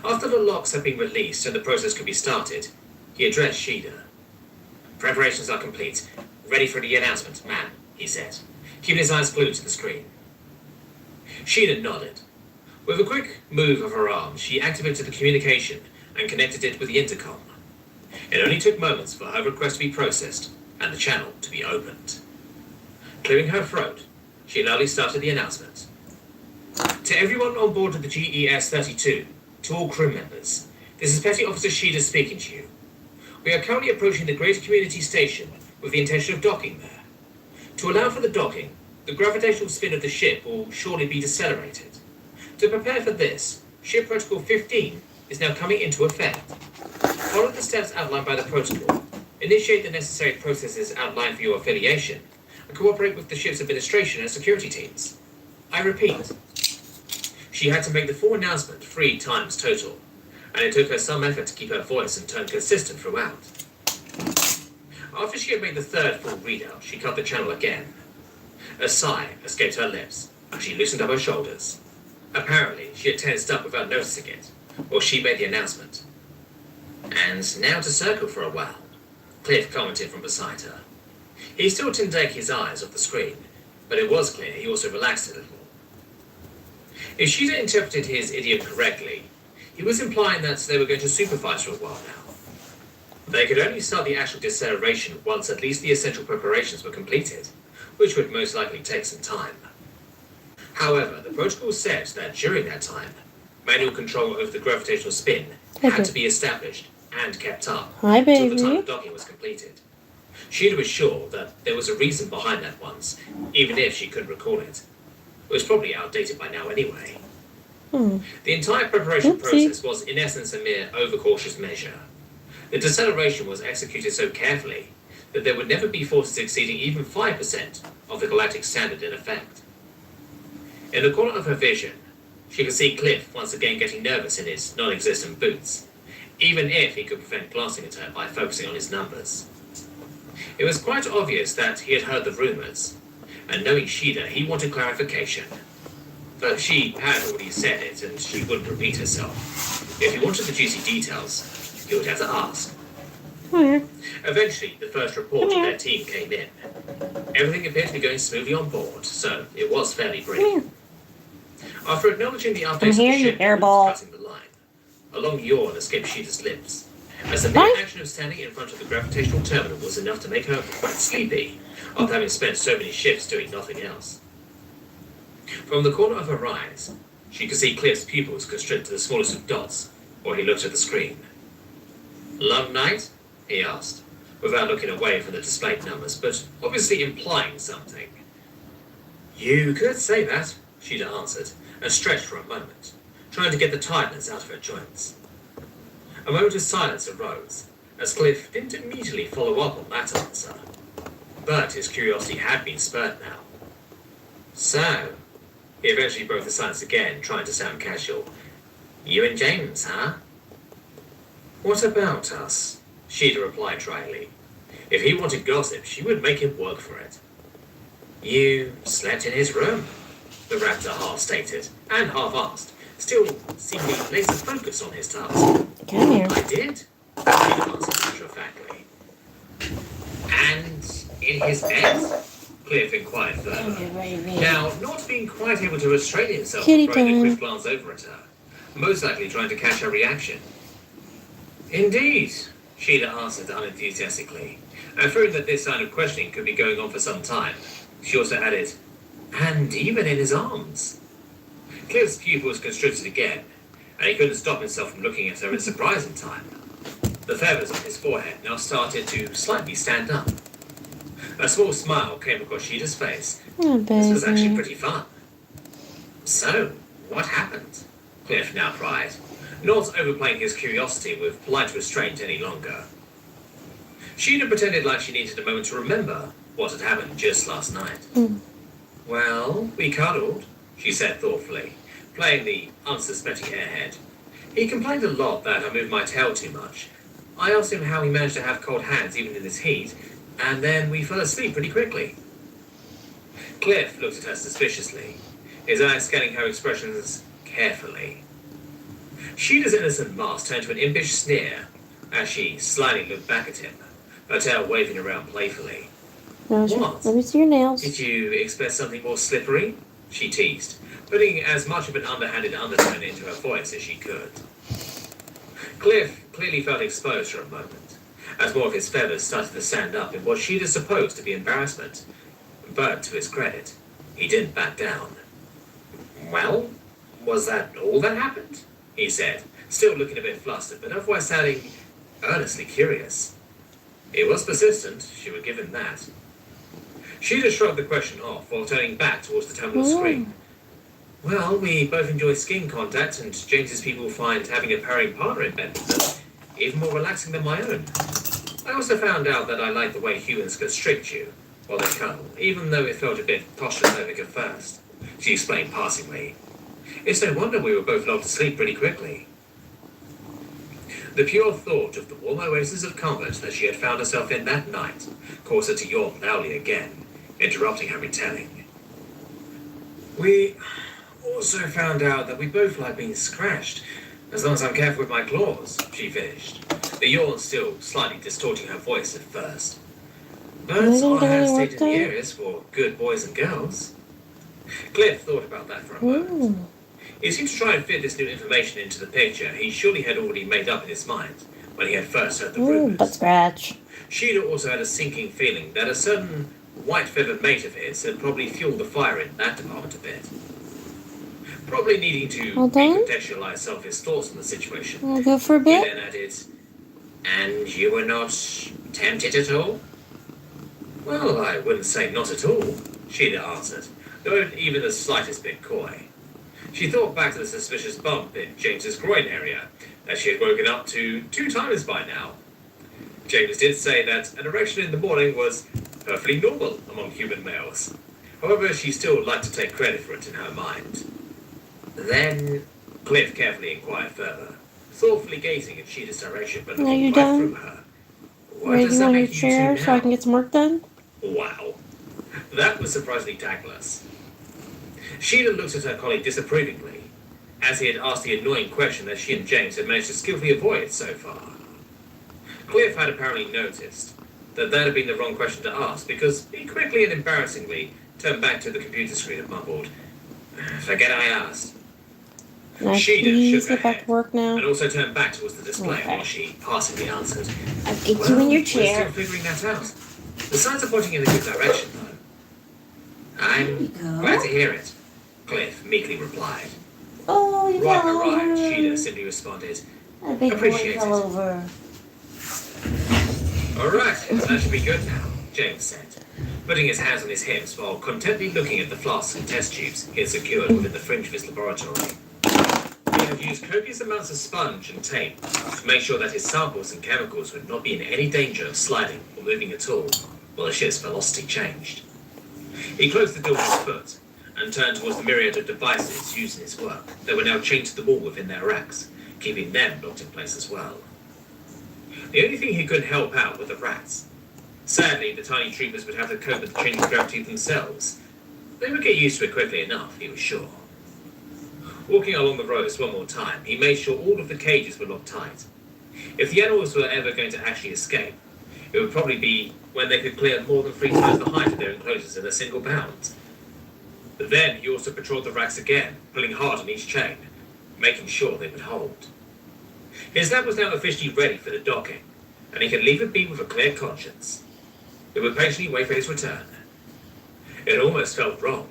After the locks had been released and the process could be started, he addressed Sheila. Preparations are complete. Ready for the announcement, ma'am, he said, keeping his eyes glued to the screen. Sheila nodded. With a quick move of her arm, she activated the communication and connected it with the intercom. It only took moments for her request to be processed and the channel to be opened. Clearing her throat, she loudly started the announcement. To everyone on board of the GES-32, to all crew members, this is Petty Officer Sheila speaking to you. We are currently approaching the Great Community Station with the intention of docking there. To allow for the docking, the gravitational spin of the ship will surely be decelerated. To prepare for this, Ship Protocol 15 is now coming into effect. Follow the steps outlined by the protocol, initiate the necessary processes outlined for your affiliation, and cooperate with the ship's administration and security teams. I repeat, she had to make the full announcement 3 times total, and it took her some effort to keep her voice and tone consistent throughout. After she had made the 3rd full readout, she cut the channel again. A sigh escaped her lips, and she loosened up her shoulders. Apparently, she had tensed up without noticing it, or she made the announcement. And now to circle for a while, Cliff commented from beside her. He still didn't take his eyes off the screen, but it was clear he also relaxed a little. If she'd interpreted his idiom correctly, he was implying that they were going to supervise for a while now. They could only start the actual deceleration once at least the essential preparations were completed, which would most likely take some time. However, the protocol said that during that time, manual control over the gravitational spin had to be established and kept up Hi, until the time baby. the docking was completed. Sheila was sure that there was a reason behind that once, even if she couldn't recall it. It was probably outdated by now anyway. The entire preparation process was in essence a mere overcautious measure. The deceleration was executed so carefully that there would never be forces exceeding even 5% of the galactic standard in effect. In the corner of her vision, she could see Cliff once again getting nervous in his non-existent boots, even if he could prevent glancing at her by focusing on his numbers. It was quite obvious that he had heard the rumours, and knowing Sheila, he wanted clarification. But she had already said it, and she wouldn't repeat herself. If he wanted the juicy details, he would have to ask. Come here. Eventually, the first report of their team came in. Everything appeared to be going smoothly on board, so it was fairly brief. After acknowledging the updates of here, the you ship, airball. cutting the line, a long yawn escaped Sheeta's lips, as the mere action of standing in front of the gravitational terminal was enough to make her quite sleepy, after having spent so many shifts doing nothing else. From the corner of her eyes, she could see Cliff's pupils constrict to the smallest of dots, while he looked at the screen. "Long night?" he asked, without looking away from the displayed numbers, but obviously implying something. "You could say that," Sheeta answered, and stretched for a moment, trying to get the tiredness out of her joints. A moment of silence arose, as Cliff didn't immediately follow up on that answer. But his curiosity had been spurred now. "So," he eventually broke the silence again, trying to sound casual. "You and James, huh?" "What about us?" Sheeta replied dryly. If he wanted gossip, she would make him work for it. "You slept in his room," the raptor half stated, and half asked, still seemingly laser focused on his task. Come here. "I did," Sheeta answered matter-of-factly. "And in his bed?" Cliff inquired further. Now, not being quite able to restrain himself Kitty from throwing a time. quick glance over at her, most likely trying to catch her reaction. "Indeed," Sheila answered unenthusiastically, and fearing that this line of questioning could be going on for some time, she also added, "And even in his arms." Cliff's pupils constricted again, and he couldn't stop himself from looking at her in surprise in time. The feathers on his forehead now started to slightly stand up. A small smile came across Sheeta's face. Oh, This was actually baby. pretty fun. "So, what happened?" Cliff now cried, not overplaying his curiosity with polite restraint any longer. Sheeta pretended like she needed a moment to remember what had happened just last night. "Well, we cuddled," she said thoughtfully, playing the unsuspecting airhead. "He complained a lot that I moved my tail too much. I asked him how he managed to have cold hands even in this heat, and then we fell asleep pretty quickly." Cliff looked at her suspiciously, his eyes scanning her expressions carefully. Sheeta's innocent mask turned to an impish sneer as she slyly looked back at him, her tail waving around playfully. "What? Let me see your nails. Did you expect something more slippery?" she teased, putting as much of an underhanded undertone into her voice as she could. Cliff clearly felt exposed for a moment, as more of his feathers started to stand up in what Sheeta supposed to be embarrassment. But to his credit, he didn't back down. "Well, was that all that happened?" he said, still looking a bit flustered, but otherwise sounding earnestly curious. He was persistent, she would give him that. She'd shrugged the question off while turning back towards the terminal screen. Well, we both enjoy skin contact, and James's people find having a pairing partner in bed with them even more relaxing than my own. I also found out that I like the way humans constrict you while they cuddle, even though it felt a bit claustrophobic at first, she explained passingly. It's no wonder we were both lulled to sleep pretty quickly. The pure thought of the warm oasis of comfort that she had found herself in that night caused her to yawn loudly again, interrupting her retelling. We also found out that we both like being scratched, as long as I'm careful with my claws, she finished, the yawn still slightly distorting her voice at first. But I have stated the areas for good boys and girls. Cliff thought about that for a moment. He seemed to try and fit this new information into the picture he surely had already made up in his mind when he had first heard the rumors. Butt scratch. She'd also had a sinking feeling that a certain white-feathered mate of his had probably fueled the fire in that department a bit. Probably needing to recontextualize some of his thoughts on the situation. I'll go for a He bit. then added, "And you were not tempted at all?" "Well, I wouldn't say not at all," she'd answered, though even the slightest bit coy. She thought back to the suspicious bump in James's groin area that she had woken up to 2 times by now. James did say that an erection in the morning was perfectly normal among human males. However, she still liked to take credit for it in her mind. Then, Cliff carefully inquired further, thoughtfully gazing in Sheeta's direction but Are looking you right done? through her. What Ready does that on your make you chair two so I now? can get some work done? Wow. That was surprisingly tactless. Sheila looked at her colleague disapprovingly, as he had asked the annoying question that she and James had managed to skillfully avoid so far. Cliff had apparently noticed that that had been the wrong question to ask, because he quickly and embarrassingly turned back to the computer screen and mumbled, "Forget I asked." Can I Sheeta please shook her get back head to work now? and also turned back towards the display Okay. while she passingly answered, I'll get "Well, you in your we're chair. still figuring that out. The signs are pointing in a good direction, though." "I'm glad to hear it," Cliff meekly replied. Oh, you "Right, fell right," over. Sheeta simply responded. A big boy Appreciate fell it. over. "All right, that should be good now," James said, putting his hands on his hips while contentedly looking at the flasks and test tubes he had secured within the fringe of his laboratory. He had used copious amounts of sponge and tape to make sure that his samples and chemicals would not be in any danger of sliding or moving at all while the ship's velocity changed. He closed the door with his foot and turned towards the myriad of devices used in his work that were now chained to the wall within their racks, keeping them locked in place as well. The only thing he couldn't help out were the rats. Sadly, the tiny troopers would have to cope with the change of gravity themselves. They would get used to it quickly enough, he was sure. Walking along the rows one more time, he made sure all of the cages were locked tight. If the animals were ever going to actually escape, it would probably be when they could clear more than 3 times the height of their enclosures in a single bound. But then he also patrolled the racks again, pulling hard on each chain, making sure they would hold. His lab was now officially ready for the docking, and he could leave it be with a clear conscience. He would patiently wait for his return. It almost felt wrong,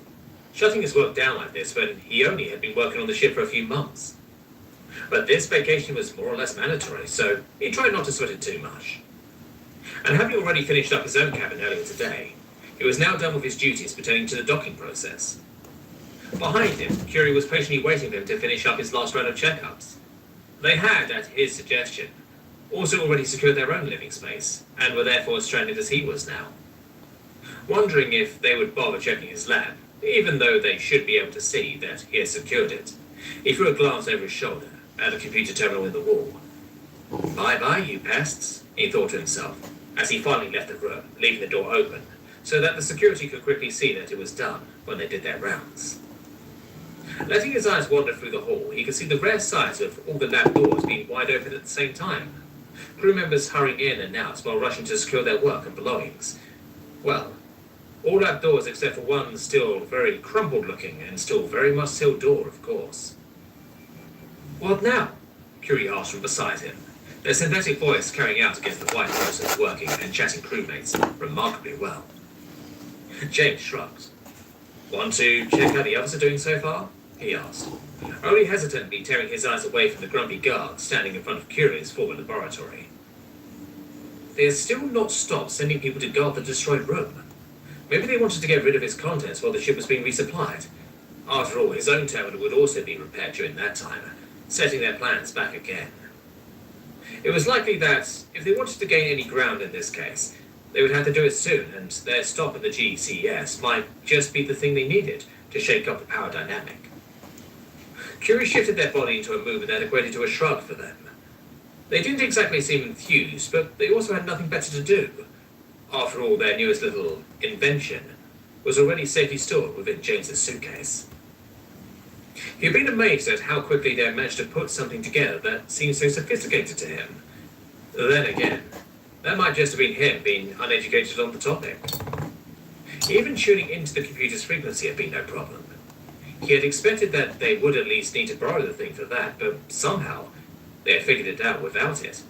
shutting his work down like this when he only had been working on the ship for a few months. But this vacation was more or less mandatory, so he tried not to sweat it too much. And having already finished up his own cabin earlier today, he was now done with his duties pertaining to the docking process. Behind him, Curie was patiently waiting for him to finish up his last round of checkups. They had, at his suggestion, also already secured their own living space, and were therefore as stranded as he was now. Wondering if they would bother checking his lab, even though they should be able to see that he had secured it, he threw a glance over his shoulder at the computer terminal in the wall. "Bye-bye, you pests," he thought to himself, as he finally left the room, leaving the door open, so that the security could quickly see that it was done when they did their rounds. Letting his eyes wander through the hall, he could see the rare sight of all the lab doors being wide open at the same time. Crew members hurrying in and out while rushing to secure their work and belongings. Well, all lab doors except for one still very crumpled looking and still very much sealed door, of course. "What now?" Curie asked from beside him, their synthetic voice carrying out against the white process working and chatting crewmates remarkably well. James shrugged. "Want to check how the others are doing so far?" he asked, only hesitantly tearing his eyes away from the grumpy guard standing in front of Curie's former laboratory. they had still not stopped sending people to guard the destroyed room. Maybe they wanted to get rid of its contents while the ship was being resupplied. After all, his own terminal would also be repaired during that time, setting their plans back again. It was likely that, if they wanted to gain any ground in this case, they would have to do it soon, and their stop at the GCS might just be the thing they needed to shake up the power dynamic. Curie shifted their body into a movement that equated to a shrug for them. They didn't exactly seem enthused, but they also had nothing better to do. After all, their newest little invention was already safely stored within James's suitcase. He had been amazed at how quickly they had managed to put something together that seemed so sophisticated to him. Then again, that might just have been him being uneducated on the topic. Even tuning into the computer's frequency had been no problem. He had expected that they would at least need to borrow the thing for that, but somehow they had figured it out without it.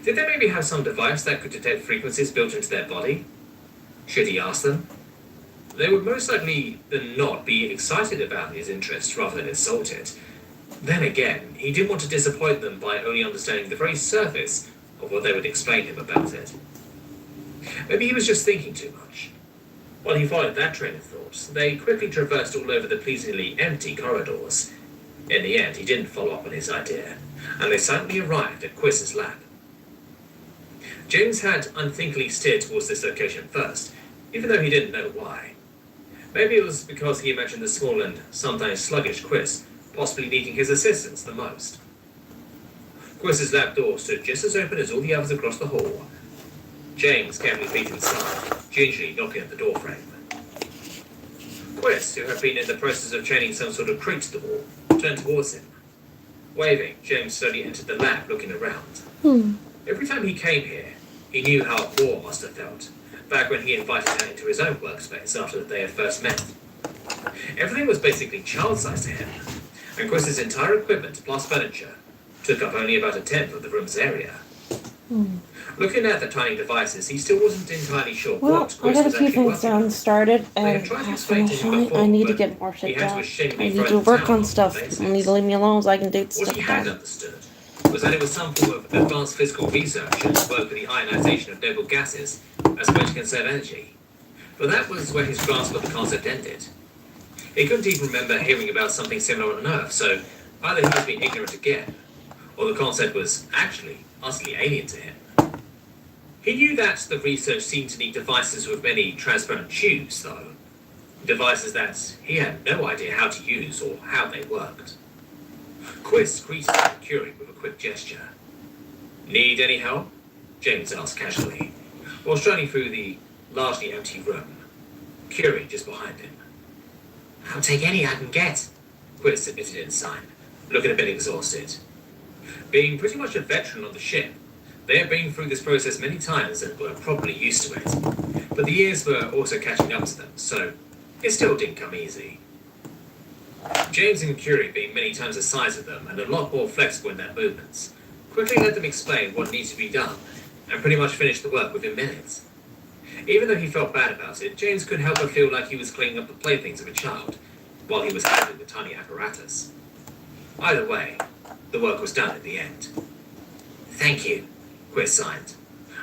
Did they maybe have some device that could detect frequencies built into their body? Should he ask them? They would most likely than not be excited about his interest rather than insult it. Then again, he didn't want to disappoint them by only understanding the very surface of what they would explain him about it. Maybe he was just thinking too much. While he followed that train of thought, they quickly traversed all over the pleasingly empty corridors. In the end, he didn't follow up on his idea, and they suddenly arrived at Quiss's lab. James had unthinkingly steered towards this location first, even though he didn't know why. Maybe it was because he imagined the small and sometimes sluggish Quiss possibly needing his assistance the most. Quiss's lab door stood just as open as all the others across the hall. James carefully peeked inside, gingerly knocking at the doorframe. Quiss, who had been in the process of chaining some sort of crate to the wall, turned towards him. Waving, James slowly entered the lab, looking around. Every time he came here, he knew how Moore must have felt, back when he invited her into his own workspace after they had first met. Everything was basically child-sized to him, and Quiss's entire equipment plus furniture took up only about a tenth of the room's area. Looking at the tiny devices, he still wasn't entirely sure Well, what I Quiss got a was few actually things working on. done, started, They had and tried to explain to him unfortunately, before, I need to but get more he shit had to done. ashamedly I need throw to them work down on the stuff. basics. I need to leave me alone so I can do What stuff he had done. understood was that it was some form of advanced physical research and work with the ionization of noble gases as a way to conserve energy. But that was where his grasp of the concept ended. He couldn't even remember hearing about something similar on Earth, so either he was being ignorant again, or the concept was actually utterly alien to him. He knew that the research seemed to need devices with many transparent tubes, though. Devices that he had no idea how to use or how they worked. Quiss greeted Curie with a quick gesture. Need any help? James asked casually, while striding through the largely empty room. Curie just behind him. I'll take any I can get, Quiss admitted in sign, looking a bit exhausted. Being pretty much a veteran on the ship, they had been through this process many times and were probably used to it. But the years were also catching up to them, so it still didn't come easy. James and Curie, being many times the size of them and a lot more flexible in their movements, quickly let them explain what needs to be done and pretty much finished the work within minutes. Even though he felt bad about it, James couldn't help but feel like he was cleaning up the playthings of a child while he was handling the tiny apparatus. Either way, the work was done in the end. Thank you, Quiss signed,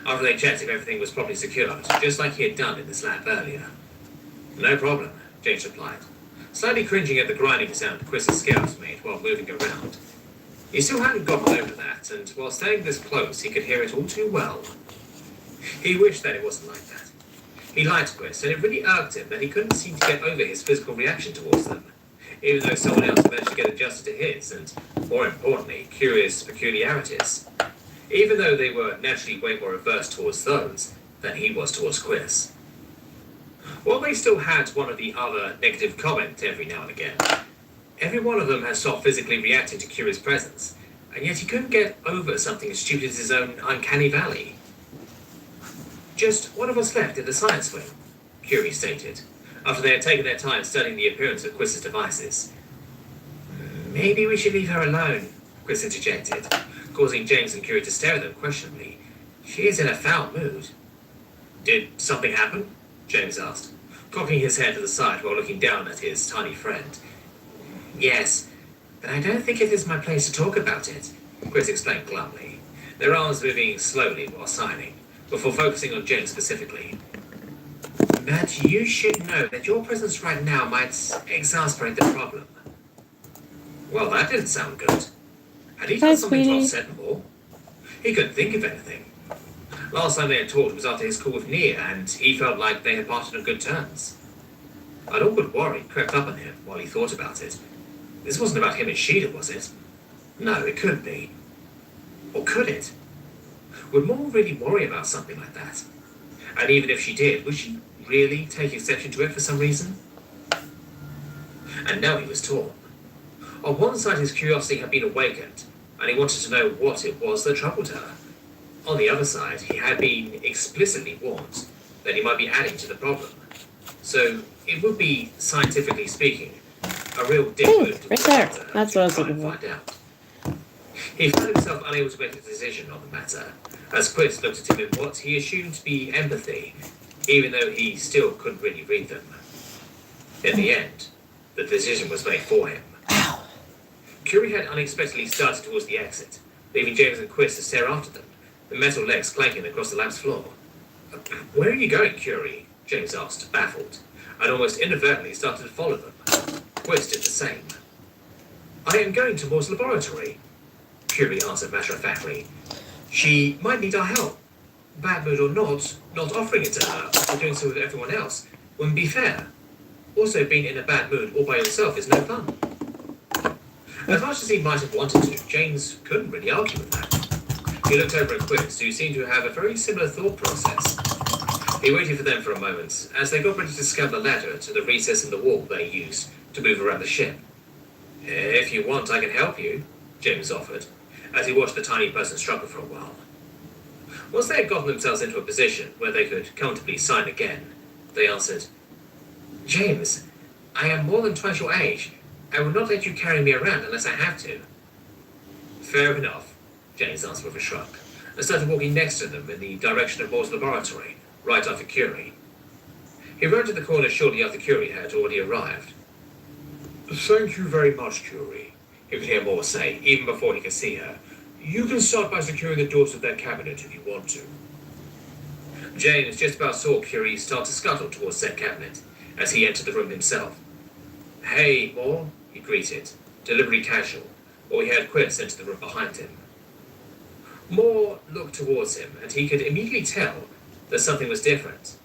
after they checked if everything was properly secured, just like he had done in this lab earlier. No problem, James replied, slightly cringing at the grinding sound Quiss's scales made while moving around. He still hadn't gotten over that, and while standing this close, he could hear it all too well. He wished that it wasn't like that. He liked Quiss, and it really irked him that he couldn't seem to get over his physical reaction towards them, even though someone else managed to get adjusted to his, and, more importantly, Curie's peculiarities, even though they were naturally way more averse towards those than he was towards Quiss. While they still had one or the other negative comment every now and again, every one of them had stopped physically reacting to Curie's presence, and yet he couldn't get over something as stupid as his own uncanny valley. Just one of us left in the science wing, Curie stated, after they had taken their time studying the appearance of Quiss's devices. Maybe we should leave her alone, Quiss interjected, causing James and Curie to stare at them questionably. She is in a foul mood. Did something happen? James asked, cocking his head to the side while looking down at his tiny friend. Yes, but I don't think it is my place to talk about it, Quiss explained glumly. their arms moving slowly while signing, before focusing on James specifically. But you should know that your presence right now might exasperate the problem. Well, that didn't sound good. Had he Hi, done something to sweetie. upset Moore? He couldn't think of anything. Last time they had talked was after his call with Nia, and he felt like they had parted on good terms. An awkward worry crept up on him while he thought about it. This wasn't about him and Sheeta, was it? No, it couldn't be. Or could it? Would Moore really worry about something like that? And even if she did, would she really take exception to it for some reason? And now he was torn. On one side, his curiosity had been awakened, and he wanted to know what it was that troubled her. On the other side, he had been explicitly warned that he might be adding to the problem. So, it would be, scientifically speaking, a real dick Ooh, move to right there. her That's to what I was try and looking for. find out. He found himself unable to make a decision on the matter, as Quist looked at him in what he assumed to be empathy, even though he still couldn't really read them. In the end, the decision was made for him. Wow. Curie had unexpectedly started towards the exit, leaving James and Quist to stare after them, the metal legs clanking across the lab's floor. Where are you going, Curie? James asked, baffled, and almost inadvertently started to follow them. Quist did the same. I am going to Moore's laboratory, Curie answered matter-of-factly. She might need our help. Bad mood or not offering it to her, or doing so with everyone else, wouldn't be fair. Also, being in a bad mood all by yourself is no fun. As much as he might have wanted to, James couldn't really argue with that. He looked over at Quist, who seemed to have a very similar thought process. He waited for them for a moment, as they got ready to scale the ladder to the recess in the wall they used to move around the ship. If you want, I can help you, James offered, as he watched the tiny person struggle for a while. Once they had gotten themselves into a position where they could comfortably sign again, they answered, James, I am more than twice your age. I will not let you carry me around unless I have to. Fair enough, James answered with a shrug, and started walking next to them in the direction of Moore's laboratory, right after Curie. He ran to the corner shortly after Curie had already arrived. Thank you very much, Curie, he could hear Moore say, even before he could see her. You can start by securing the doors of that cabinet if you want to. James just about saw Curie start to scuttle towards said cabinet, as he entered the room himself. Hey, Moore, he greeted, deliberately casual, while he heard Quist enter the room behind him. Moore looked towards him, and he could immediately tell that something was different.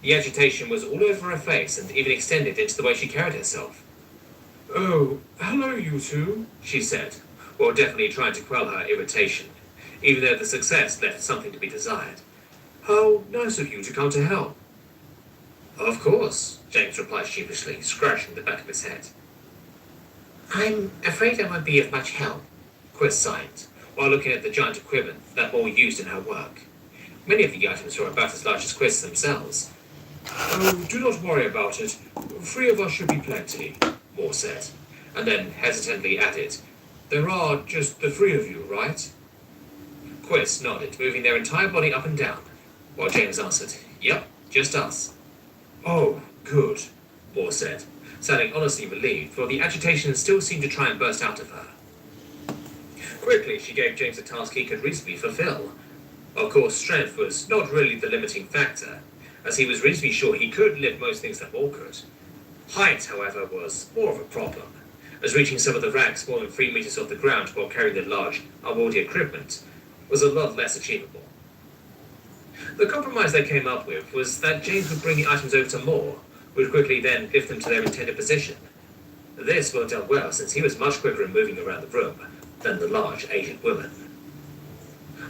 The agitation was all over her face and even extended into the way she carried herself. Oh, hello, you two, she said, while definitely trying to quell her irritation, even though the success left something to be desired. How nice of you to come to help. Of course, James replied sheepishly, scratching the back of his head. I'm afraid I won't be of much help, Quist sighed, while looking at the giant equipment that Moore used in her work. Many of the items were about as large as Quist themselves. Oh, do not worry about it. 3 of us should be plenty, Moore said, and then hesitantly added, There are just the 3 of you, right? Quist nodded, moving their entire body up and down, while James answered, Yep, just us. Oh, good, Moore said, sounding honestly relieved, for the agitation still seemed to try and burst out of her. Quickly, she gave James a task he could reasonably fulfill. Of course, strength was not really the limiting factor, as he was reasonably sure he could lift most things that Moore could. Height, however, was more of a problem, as reaching some of the racks more than 3 meters off the ground while carrying the large, unwieldy equipment was a lot less achievable. The compromise they came up with was that James would bring the items over to Moore, who would quickly then lift them to their intended position. This worked out well, since he was much quicker in moving around the room than the large, aged woman.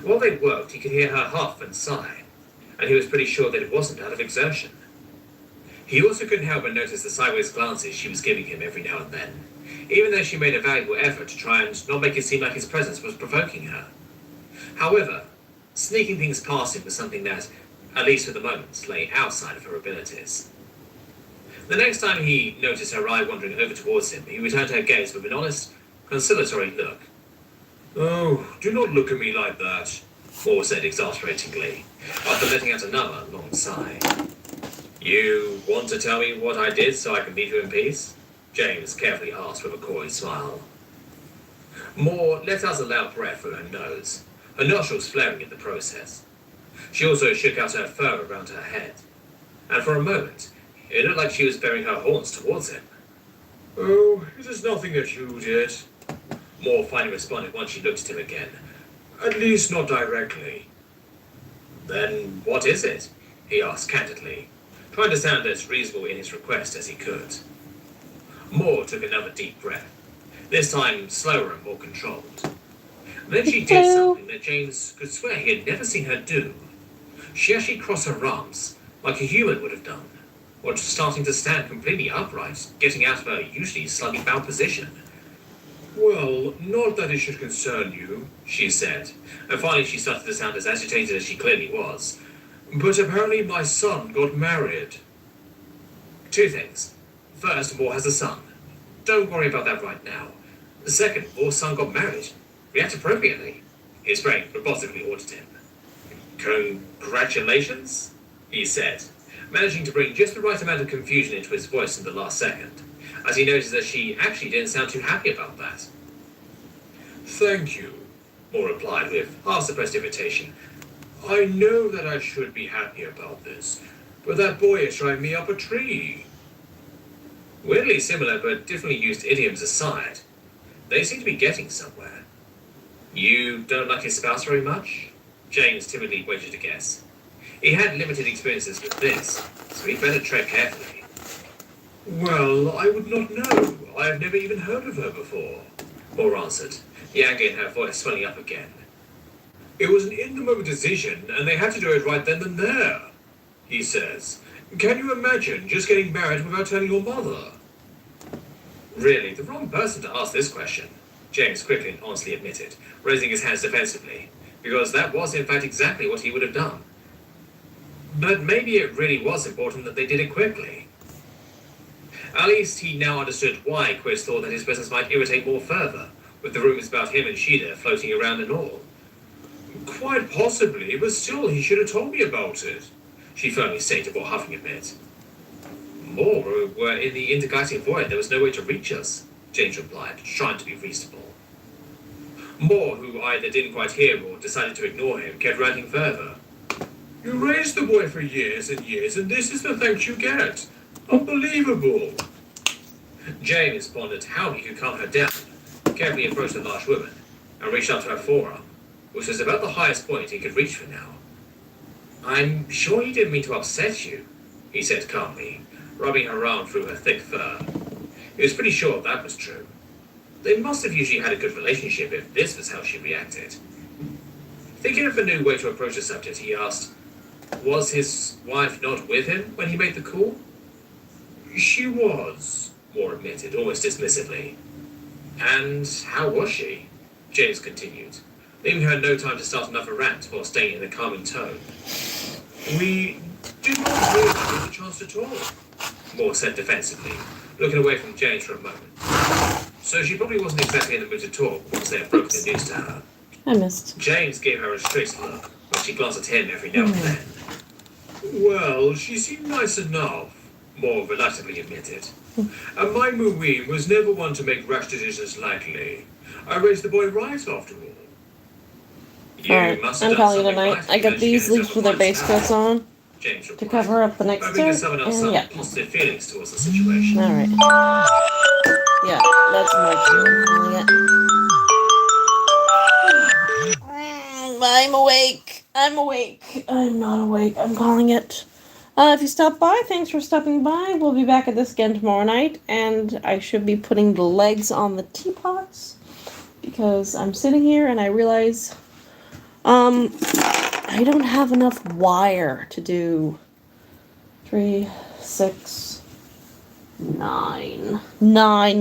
While they worked, he could hear her huff and sigh, and he was pretty sure that it wasn't out of exertion. He also couldn't help but notice the sideways glances she was giving him every now and then, even though she made a valuable effort to try and not make it seem like his presence was provoking her. However, sneaking things past him was something that, at least for the moment, lay outside of her abilities. The next time he noticed her eye wandering over towards him, he returned her gaze with an honest, conciliatory look. Oh, do not look at me like that, Moore said exasperatingly, after letting out another long sigh. You want to tell me what I did so I can leave you in peace? James carefully asked with a coy smile. Moore let out a loud breath through her nose, her nostrils flaring in the process. She also shook out her fur around her head, and for a moment, it looked like she was bearing her horns towards him. "Oh, it is nothing that you did," Moore finally responded once she looked at him again. "At least not directly." "Then what is it?" he asked candidly, trying to sound as reasonable in his request as he could. Moore took another deep breath, this time slower and more controlled. Then she did something that James could swear he had never seen her do. She actually crossed her arms, like a human would have done, or starting to stand completely upright, getting out of her usually slightly bowed position. "Well, not that it should concern you," she said, and finally she started to sound as agitated as she clearly was. "But apparently my son got married." Two things. First, Moore has a son. Don't worry about that right now. Second, Moore's son got married. React appropriately. His brain robotically ordered him. "Congratulations," he said, managing to bring just the right amount of confusion into his voice in the last second, as he noticed that she actually didn't sound too happy about that. "Thank you," Moore replied with half-suppressed irritation. "I know that I should be happy about this, but that boy is driving me up a tree." Weirdly similar but differently used idioms aside, they seem to be getting somewhere. "You don't like his spouse very much?" James timidly waited to guess. He had limited experiences with this, so he'd better tread carefully. "Well, I would not know. I have never even heard of her before," Moore answered, the anger in her voice swelling up again. "It was an in-the-moment decision, and they had to do it right then and there," he says. "Can you imagine just getting married without telling your mother?" Really, the wrong person to ask this question, James quickly and honestly admitted, raising his hands defensively, because that was in fact exactly what he would have done. But maybe it really was important that they did it quickly. At least he now understood why Quiz thought that his business might irritate more further, with the rumors about him and Sheila floating around and all. "Quite possibly, but still he should have told me about it," she firmly stated while huffing a bit. "More were in the intergalactic void. There was no way to reach us," James replied, trying to be reasonable. Moore, who either didn't quite hear or decided to ignore him, kept ranting further. "You raised the boy for years and years, and this is the thanks you get. Unbelievable." James pondered how he could calm her down, carefully approached the large woman, and reached up to her forearm, which was about the highest point he could reach for now. "I'm sure he didn't mean to upset you," he said calmly, rubbing her arm through her thick fur. He was pretty sure that was true. They must have usually had a good relationship if this was how she reacted. Thinking of a new way to approach the subject, he asked, "Was his wife not with him when he made the call?" "She was," Moore admitted, almost dismissively. "And how was she?" James continued, leaving her no time to start another rant while staying in a calming tone. "We did not really get a chance to talk," Moore said defensively, looking away from James for a moment. So she probably wasn't exactly in the mood to talk once they had broken the news to her. I missed. James gave her a straight look, but she glanced at him every now and then. "Well, she seemed nice enough," Moore reluctantly admitted. "And my Maureen was never one to make rash decisions lightly. I raised the boy right, after all." Alright, I'm calling it a night. I got these leaves with their base coats on James to replied, cover up the next hoping to dirt, summon up and some yeah. positive feelings towards the situation. Alright. Yeah, that's much I'm calling it. I'm awake. I'm awake. I'm not awake. I'm calling it. If you stop by, thanks for stopping by. We'll be back at this again tomorrow night, and I should be putting the legs on the teapots because I'm sitting here and I realize I don't have enough wire to do 3, 6, 9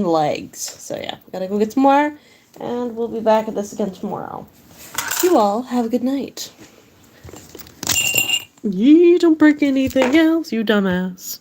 legs. So yeah, gotta go get some wire, and we'll be back at this again tomorrow. You all have a good night. Yee, don't break anything else, you dumbass.